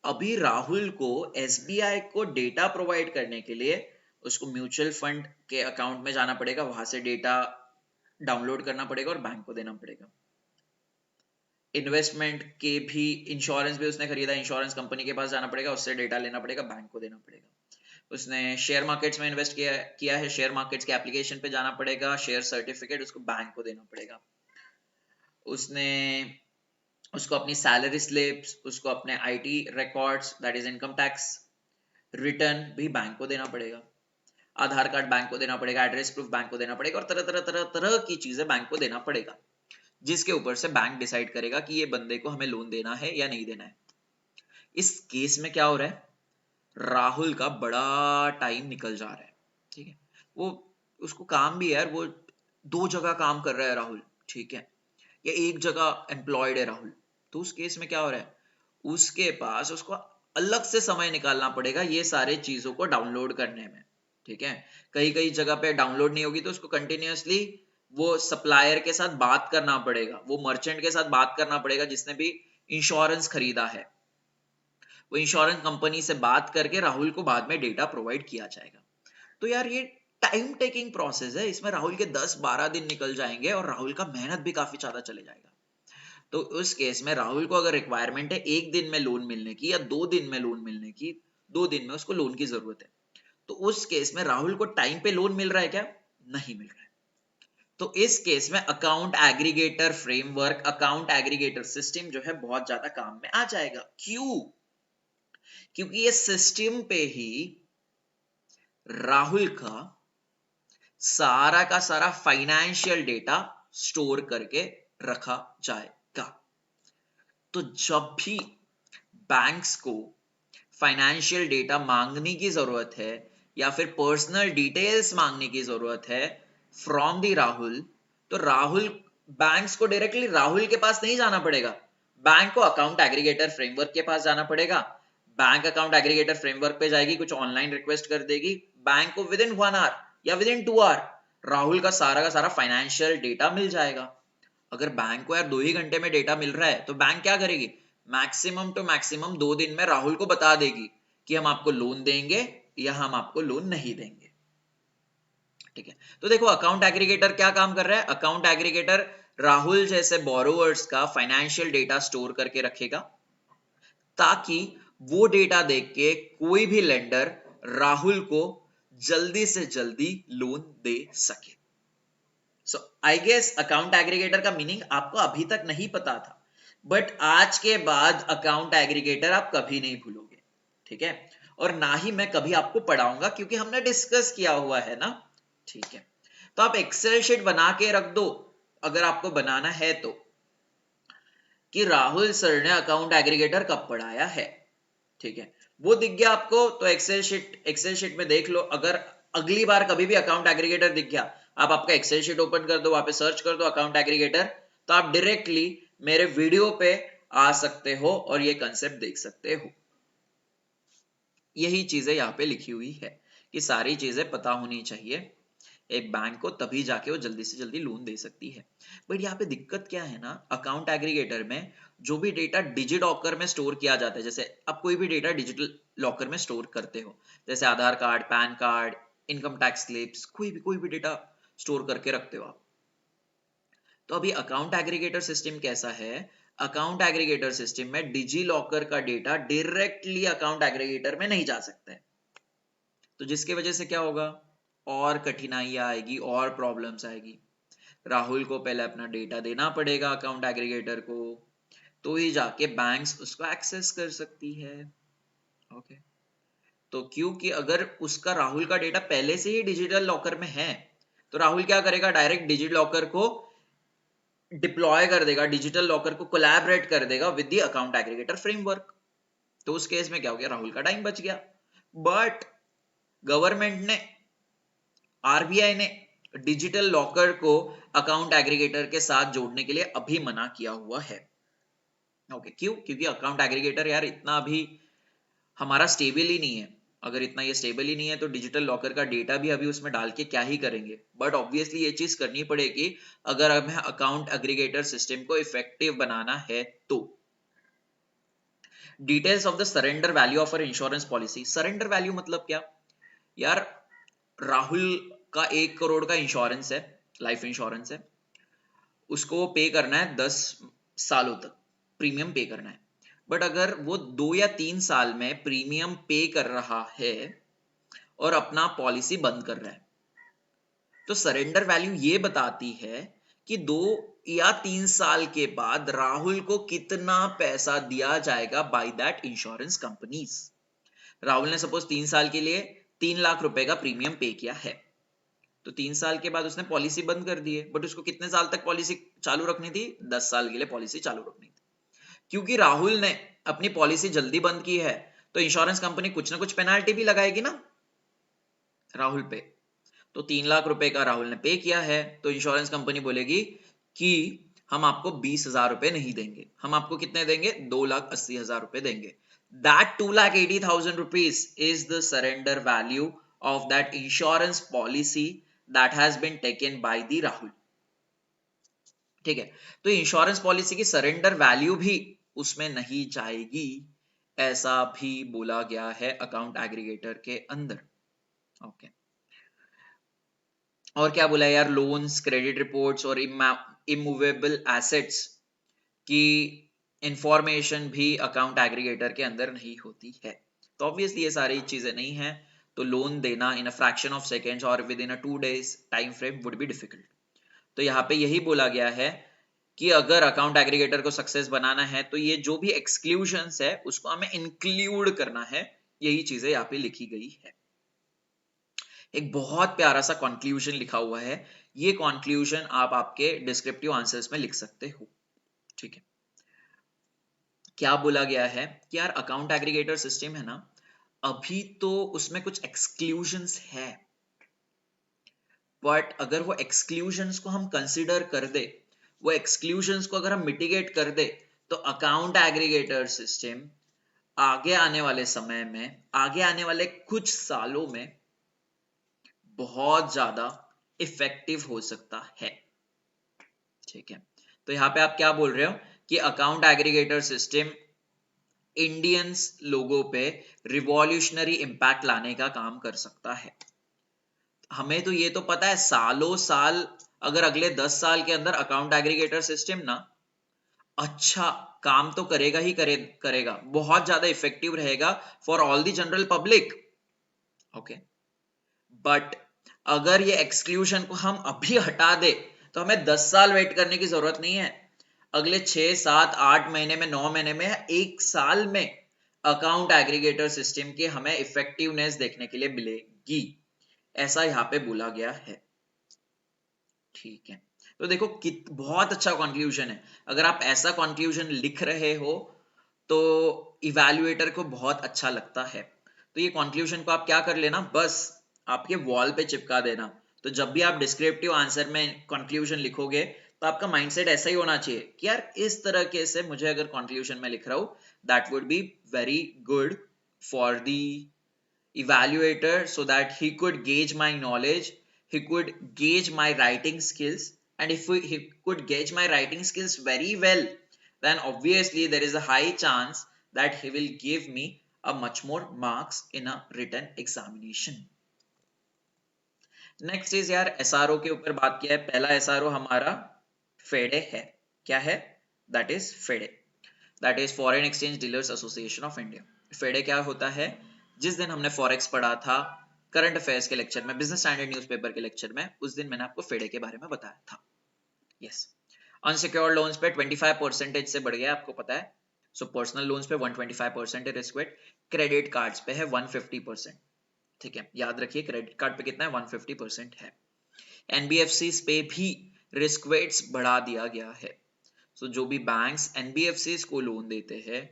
अभी राहुल को एसबीआई को डेटा प्रोवाइड करने के लिए उसको म्यूचुअल फंड के अकाउंट में जाना पड़ेगा, वहां से डेटा डाउनलोड करना पड़ेगा और बैंक को देना पड़ेगा। इन्वेस्टमेंट के भी, इंश्योरेंस भी उसने खरीदा, इंश्योरेंस कंपनी के पास जाना पड़ेगा, उससे डेटा लेना पड़ेगा, बैंक को देना पड़ेगा। उसने शेयर मार्केट्स में इन्वेस्ट किया है, शेयर मार्केट्स के एप्लीकेशन पे जाना पड़ेगा, शेयर सर्टिफिकेट उसको बैंक को देना पड़ेगा। उसको अपनी सैलरी स्लिप्स, उसको अपने IT records that is income tax return भी बैंक को देना पड़ेगा, आधार कार्ड बैंक को देना पड़ेगा, एड्रेस प्रूफ बैंक को देना पड़ेगा और तरह तरह तरह तरह की चीजें बैंक को देना पड़ेगा, जिसके ऊपर से बैंक डिसाइड करेगा कि ये बंदे को हमें लोन देना है या नहीं देना है। इस केस में क्या हो रहा है? राहुल का बड़ा टाइम निकल जा रहा है, ठीक है, वो उसको काम भी है यार, वो 2 जगह काम कर रहा है राहुल, ठीक है, या 1 जगह एम्प्लॉयड है राहुल। तो उस केस में क्या हो रहा है? उसके पास उसको अलग से समय निकालना पड़ेगा ये सारे चीजों को डाउनलोड करने में, ठीक है। कई कई जगह पे डाउनलोड नहीं होगी तो उसको कंटिन्यूअसली वो सप्लायर के साथ बात करना पड़ेगा, वो मर्चेंट के साथ बात करना पड़ेगा जिसने भी इंश्योरेंस खरीदा है, वो इंश्योरेंस कंपनी से बात करके राहुल को बाद में डेटा प्रोवाइड किया जाएगा। तो यार ये टाइम टेकिंग प्रोसेस है, इसमें राहुल के 10-12 दिन निकल जाएंगे और राहुल का मेहनत भी काफी ज्यादा चले जाएगा। तो उस केस में राहुल को अगर रिक्वायरमेंट है 1 दिन में लोन मिलने की या 2 दिन में लोन मिलने की, 2 दिन में उसको लोन की जरूरत है, तो उस केस में राहुल को टाइम पे लोन मिल रहा है क्या? नहीं मिल रहा है। तो इस केस में account aggregator framework, account aggregator system जो है बहुत ज्यादा काम में आ जाएगा। क्यों? क्योंकि ये सिस्टम पे ही राहुल का सारा फाइनेंशियल डेटा स्टोर करके रखा जाएगा। तो जब भी बैंक्स को फाइनेंशियल डेटा मांगने की जरूरत है या फिर पर्सनल डिटेल्स मांगने की जरूरत है फ्रॉम दी राहुल, तो राहुल बैंक्स को डायरेक्टली राहुल के पास नहीं जाना पड़ेगा, बैंक को अकाउंट एग्रीगेटर फ्रेमवर्क के पास जाना पड़ेगा। बैंक अकाउंट एग्रीगेटर फ्रेमवर्क पे जाएगी, कुछ ऑनलाइन रिक्वेस्ट कर देगी, बैंक को विद इन 1 आवर या विद इन 2 आवर राहुल का सारा फाइनेंशियल डेटा मिल जाएगा। अगर बैंक को यार 2 ही घंटे में डेटा मिल रहा है तो बैंक क्या करेगी? मैक्सिमम टू मैक्सिमम 2 दिन में राहुल को बता देगी कि हम आपको लोन देंगे या हम आपको लोन नहीं देंगे। ठीक है, तो देखो अकाउंट एग्रीगेटर क्या काम कर रहा है? अकाउंट एग्रीगेटर राहुल जैसे बोरोवर्स का फाइनेंशियल डेटा स्टोर करके रखेगा ताकि वो डेटा देख के कोई भी लेंडर राहुल को जल्दी से जल्दी लोन दे सके। सो आई गेस अकाउंट एग्रीगेटर का मीनिंग आपको अभी तक नहीं पता था, बट आज के बाद अकाउंट एग्रीगेटर आप कभी नहीं भूलोगे। ठीक है, और ना ही मैं कभी आपको पढ़ाऊंगा क्योंकि हमने डिस्कस किया हुआ है ना। ठीक है, तो आप एक्सेल शीट बना के रख दो अगर आपको बनाना है तो, कि राहुल सर ने अकाउंट एग्रीगेटर कब पढ़ाया है। ठीक है, वो दिख गया आपको तो एक्सेल शीट में देख लो। अगर अगली बार कभी भी अकाउंट एग्रीगेटर दिख गया, आप आपका एक्सेल शीट ओपन कर दो, वहां पे सर्च कर दो अकाउंट एग्रीगेटर, तो आप डायरेक्टली मेरे वीडियो पे आ सकते हो और ये कंसेप्ट देख सकते हो। यही चीजें यहाँ पे लिखी हुई है कि सारी चीजें पता होनी चाहिए एक बैंक को, तभी जाके वो जल्दी से जल्दी लोन दे सकती है। बट यहाँ पे दिक्कत क्या है ना, अकाउंट एग्रीगेटर में जो भी डेटा डिजिट लॉकर में स्टोर किया जाता है, जैसे आप कोई भी डेटा डिजिटल लॉकर में स्टोर करते हो, जैसे Aadhaar card, PAN card, income tax slips, कोई भी डेटा स्टोर करके रखते हो आप। तो अभी अकाउंट एग्रीगेटर सिस्टम कैसा है? अकाउंट एग्रीगेटर सिस्टम में डिजी लॉकर का डेटा डायरेक्टली अकाउंट एग्रीगेटर में नहीं जा सकता है, तो जिसकी वजह से क्या होगा, और कठिनाइयां आएगी और प्रॉब्लम्स आएगी। राहुल को पहले अपना डेटा देना पड़ेगा अकाउंट एग्रीगेटर को, तो ही जाके बैंक्स उसको एक्सेस कर सकती है। ओके, तो क्योंकि अगर उसका राहुल का डेटा पहले से ही डिजिटल लॉकर में है, तो राहुल क्या करेगा, डायरेक्ट डिजिटल लॉकर को डिप्लॉय कर देगा, डिजिटल लॉकर को कोलैबोरेट कर देगा with the account aggregator framework. तो उस केस में क्या हो गया, राहुल का टाइम बच गया। बट गवर्नमेंट ने, आरबीआई ने डिजिटल लॉकर को अकाउंट एग्रीगेटर के साथ जोड़ने के लिए अभी मना किया हुआ है। ओके, क्यों? क्योंकि अकाउंट एग्रीगेटर यार इतना अभी हमारा स्टेबल ही नहीं है। अगर इतना ये स्टेबल ही नहीं है तो डिजिटल लॉकर का डेटा भी अभी उसमें डाल के क्या ही करेंगे। बट ऑब्वियसली ये चीज करनी पड़ेगी अगर हमें अकाउंट एग्रीगेटर सिस्टम को इफेक्टिव बनाना है तो। Details of the surrender value of our insurance policy. Surrender value मतलब क्या यार? राहुल का 1 करोड़ का इंश्योरेंस है, लाइफ इंश्योरेंस है, उसको पे करना है 10 सालों तक, प्रीमियम पे करना है। बट अगर वो 2 या 3 साल में प्रीमियम पे कर रहा है और अपना पॉलिसी बंद कर रहा है, तो सरेंडर वैल्यू ये बताती है कि 2 या 3 साल के बाद राहुल को कितना पैसा दिया जाएगा by that insurance companies. Rahul ने सपोज 3 साल के लिए 3 लाख रुपए का प्रीमियम पे किया है, तो 3 साल के बाद उसने पॉलिसी बंद कर दी है, बट उसको कितने साल तक पॉलिसी चालू रखनी थी? 10 साल के लिए पॉलिसी चालू रखनी थी। क्योंकि राहुल ने अपनी पॉलिसी जल्दी बंद की है, तो इंश्योरेंस कंपनी कुछ ना कुछ पेनाल्टी भी लगाएगी ना राहुल पे। तो 3 लाख रुपए का राहुल ने पे किया है, तो इंश्योरेंस कंपनी बोलेगी कि हम आपको 20,000 रुपए नहीं देंगे, हम आपको कितने देंगे? 2,80,000 रुपए देंगे। That 2,80,000 rupees is the surrender value of that insurance policy that has been taken by the Rahul. ठीक है, तो इंश्योरेंस पॉलिसी की सरेंडर वैल्यू भी उसमें नहीं जाएगी, ऐसा भी बोला गया है अकाउंट एग्रीगेटर के अंदर। ओके, और क्या बोला यार? लोन्स, क्रेडिट रिपोर्ट्स और इमूवेबल एसेट्स कि इंफॉर्मेशन भी अकाउंट एग्रीगेटर के अंदर नहीं होती है। तो ऑब्वियसली ये सारी चीजें नहीं है, तो लोन देना इन अ फ्रैक्शन ऑफ सेकेंड्स और with in a 2 days time frame would be difficult. तो यहाँ पे यही बोला गया है कि अगर अकाउंट एग्रीगेटर को सक्सेस बनाना है तो ये जो भी एक्सक्लूजन्स है उसको हमें इंक्लूड करना है, यही चीजें यहाँ पे लिखी गई है। एक बहुत प्यारा सा कंक्लूजन लिखा हुआ है, ये कंक्लूजन आप आपके डिस्क्रिप्टिव आंसर्स में लिख सकते हो। ठीक है, क्या बोला गया है कि यार अकाउंट एग्रीगेटर सिस्टम है ना, अभी तो उसमें कुछ एक्सक्लूजन्स है, बट अगर वो एक्सक्लूजन्स को हम कंसिडर कर दे, वो एक्सक्लूजन्स को अगर हम मिटिगेट कर दे, तो अकाउंट एग्रीगेटर सिस्टम आगे आने वाले समय में, आगे आने वाले कुछ सालों में बहुत ज्यादा इफेक्टिव हो सकता है। ठीक है, तो यहां पे आप क्या बोल रहे हो कि अकाउंट एग्रीगेटर सिस्टम इंडियंस लोगों पे रिवॉल्यूशनरी इंपैक्ट लाने का काम कर सकता है। हमें तो ये तो पता है सालों साल, अगर अगले 10 साल के अंदर अकाउंट एग्रीगेटर सिस्टम ना अच्छा काम तो करेगा ही करेगा, बहुत ज्यादा इफेक्टिव रहेगा for all the general public. Okay, but अगर ये एक्सक्लूजन को हम अभी हटा दे तो हमें 10 साल वेट करने की जरूरत नहीं है। अगले 6, 7, 8 महीने में, 9 महीने में, 1 साल में अकाउंट एग्रीगेटर सिस्टम की हमें इफेक्टिवनेस देखने के लिए मिलेगी, ऐसा यहाँ पे बोला गया है। ठीक है, तो देखो बहुत अच्छा कंक्लूजन है। अगर आप ऐसा कंक्लूजन लिख रहे हो तो इवैल्यूएटर को बहुत अच्छा लगता है। तो ये कंक्लूजन को आप क्या कर लेना, बस आपके वॉल पे चिपका देना। तो जब भी आप डिस्क्रिप्टिव आंसर में कंक्लूजन लिखोगे तो आपका माइंडसेट ऐसा ही होना चाहिए कि यार इस तरह के से मुझे अगर कंक्लूजन में लिख रहा हूं, that would be very good for the evaluator so that he could gauge my knowledge, he could gauge my writing skills, and if he could gauge my writing skills very well, then obviously there is a high chance that he will give me a much more marks in a written examination. Next is यार SRO के ऊपर बात किया है। पहला SRO हमारा फेडे है। क्या है? That is फेडे, that is foreign exchange dealers association of India. फेडे क्या होता है? जिस दिन हमने फॉरेक्स पढ़ा था करंट अफेयर्स के लेक्चर में, बिजनेस स्टैंडर्ड न्यूज़पेपर के लेक्चर में, उस दिन मैंने आपको फेडे के बारे में बताया था। यस, अनसिक्योर्ड लोन्स पे 25% से बढ़ गया, आपको पता है। सो पर्सनल लोन्स पे 125% रिस्क वेट, क्रेडिट कार्ड्स पे है 150%। ठीक है, याद रखिए क्रेडिट कार्ड पे कितना है, 150% है। एनबीएफसी पे भी रिस्क वेट्स बढ़ा दिया गया है। सो जो भी बैंक्स एनबीएफसी को लोन देते हैं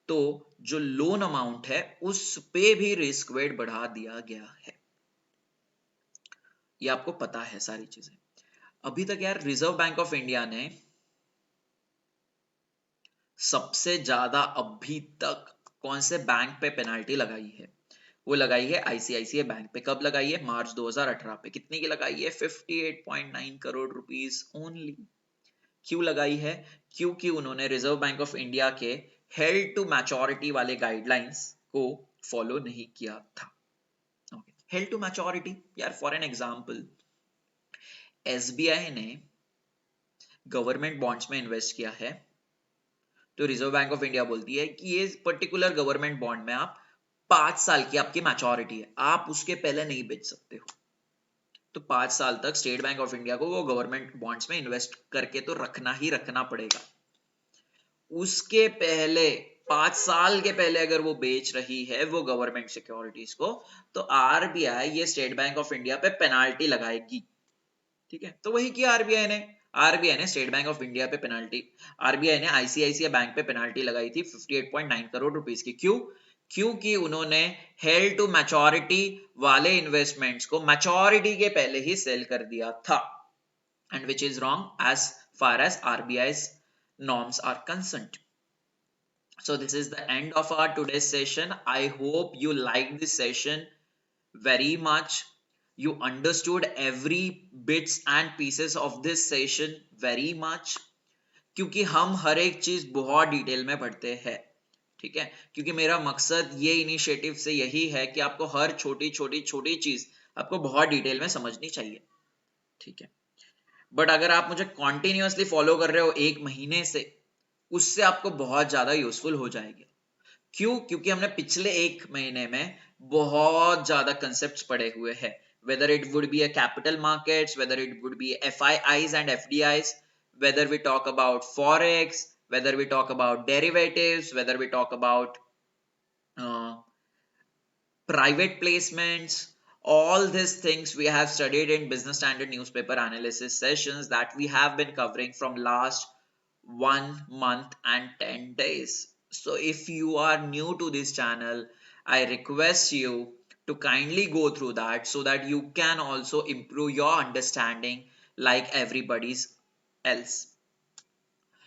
तो जो लोन अमाउंट है उस पे भी रिस्क वेट बढ़ा दिया गया है। ये आपको पता है सारी चीजें। अभी तक यार रिजर्व बैंक ऑफ इंडिया ने सबसे ज्यादा अभी तक कौन से बैंक पे पेनाल्टी लगाई है? वो लगाई है आईसीआईसीआई बैंक पे। कब लगाई है? मार्च 2018 पे। कितने की लगाई है? 58.9 करोड़ रुपीस ओनली। क्यों लगाई है? क्योंकि उन्होंने रिजर्व बैंक ऑफ इंडिया के हेल्ड टू मैच्योरिटी वाले गाइडलाइंस को फॉलो नहीं किया था। हेल्ड टू मैच्योरिटी, यार फॉर एन एग्जांपल, एसबीआई ने गवर्नमेंट बॉन्ड्स में इन्वेस्ट किया है, तो रिजर्व बैंक ऑफ इंडिया बोलती है कि ये पर्टिकुलर गवर्नमेंट बॉन्ड में आप 5 साल की आपकी मैच्योरिटी है, आप उसके पहले नहीं बेच सकते हो। तो 5 साल तक स्टेट बैंक ऑफ इंडिया को वो गवर्नमेंट बॉन्ड्स में इन्वेस्ट करके तो रखना ही रखना पड़ेगा। उसके पहले 5 साल के पहले अगर वो बेच रही है वो गवर्नमेंट सिक्योरिटीज को, तो आरबीआई ये स्टेट बैंक ऑफ इंडिया पे पेनाल्टी लगाएगी। ठीक है, तो वही किया आरबीआई ने स्टेट बैंक ऑफ इंडिया पे पेनाल्टी, आरबीआई ने आईसीआईसीआई बैंक पे पेनाल्टी लगाई थी 58.9 करोड़ रुपीस की। क्यों? क्योंकि उन्होंने हेल्ड टू मैच्योरिटी वाले इन्वेस्टमेंट्स को मैच्योरिटी के पहले ही सेल कर दिया था, and which is wrong as far as RBI's norms are concerned. So this is the end of our today's session. I hope you liked this session very much. You understood every bits and pieces of this session very much, क्योंकि हम हर एक चीज बहुत detail में पढ़ते हैं। ठीक है, क्योंकि मेरा मकसद ये इनिशिएटिव से यही है कि आपको हर छोटी छोटी छोटी चीज आपको बहुत डिटेल में समझनी चाहिए। ठीक है, बट अगर आप मुझे कॉन्टिन्यूअसली फॉलो कर रहे हो 1 महीने से, उससे आपको बहुत ज्यादा यूजफुल हो जाएगी। क्यों? क्योंकि हमने पिछले एक महीने में बहुत ज्यादा कंसेप्ट्स पढ़े हुए हैं, whether it would be a capital markets, whether it would be FIIs and FDIs, whether we talk about forex, whether we talk about derivatives, whether we talk about uh, private placements, all these things we have studied in business standard newspaper analysis sessions that we have been covering from last 1 month and 10 days. So if you are new to this channel, I request you to kindly go through that so that you can also improve your understanding like everybody's else.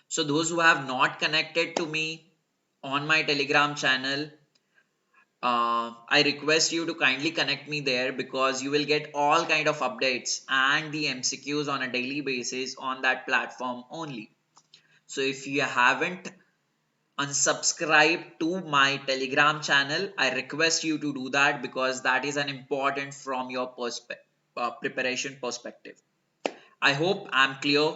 So those who have not connected to me on my Telegram channel, I request you to kindly connect me there, because you will get all kind of updates and the MCQs on a daily basis on that platform only. So if you haven't unsubscribed to my Telegram channel, I request you to do that, because that is an important from your preparation perspective. I hope I'm clear.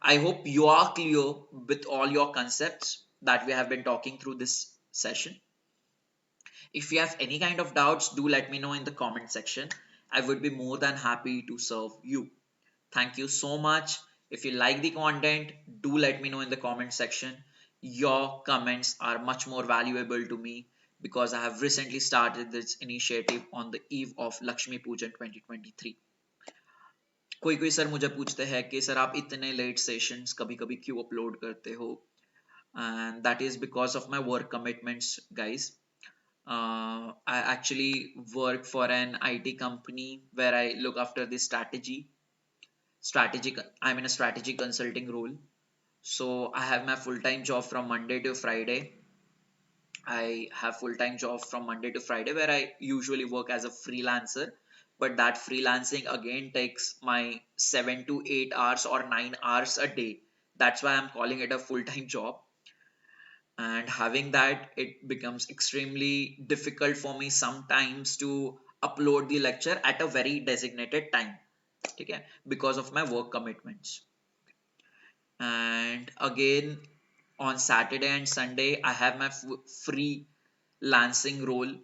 I hope you are clear with all your concepts that we have been talking through this session. If you have any kind of doubts, do let me know in the comment section. I would be more than happy to serve you. Thank you so much. If you like the content, do let me know in the comment section. Your comments are much more valuable to me, because I have recently started this initiative on the eve of Lakshmi Pujan 2023. कोई कोई sir मुझे पूछते हैं कि sir आप इतने late sessions कभी कभी क्यों अपलोड करते हो, and that is because of my work commitments, guys. I actually work for an IT company where I look after the strategic I'm in a strategy consulting role. So I have my full-time job from Monday to Friday. I have full-time job from Monday to Friday where I usually work as a freelancer, but that freelancing again takes my 7 to 8 hours or 9 hours a day. That's why I'm calling it a full-time job. And having that, it becomes extremely difficult for me sometimes to upload the lecture at a very designated time, okay, because of my work commitments. And again, on Saturday and Sunday, I have my free lancing role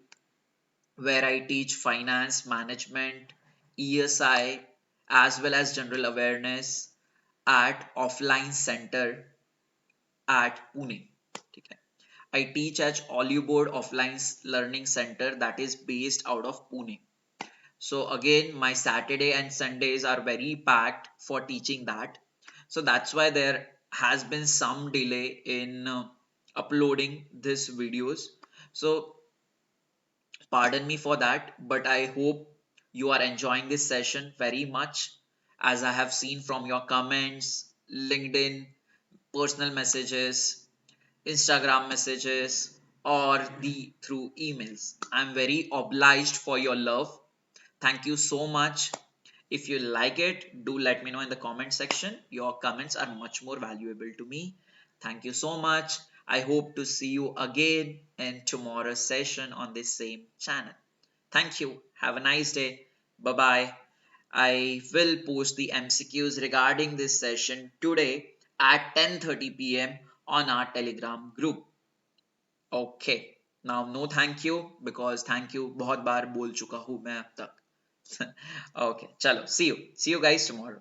where I teach finance, management, ESI, as well as general awareness at offline center at Pune. Okay. I teach at Oliboard Offline Learning Center that is based out of Pune. So again, my Saturday and Sundays are very packed for teaching that. So that's why there has been some delay in uploading these videos. So pardon me for that, but I hope you are enjoying this session very much, as I have seen from your comments, LinkedIn, personal messages, Instagram messages, or the through emails. I'm very obliged for your love. Thank you so much. If you like it, do let me know in the comment section. Your comments are much more valuable to me. Thank you so much. I hope to see you again in tomorrow's session on this same channel. Thank you. Have a nice day. Bye bye. I will post the MCQs regarding this session today at 10:30 p.m. on our Telegram group. Okay. Now no thank you, because thank you बहुत बार बोल चुका हूँ मैं अब तक. Okay, चलो, see you guys tomorrow.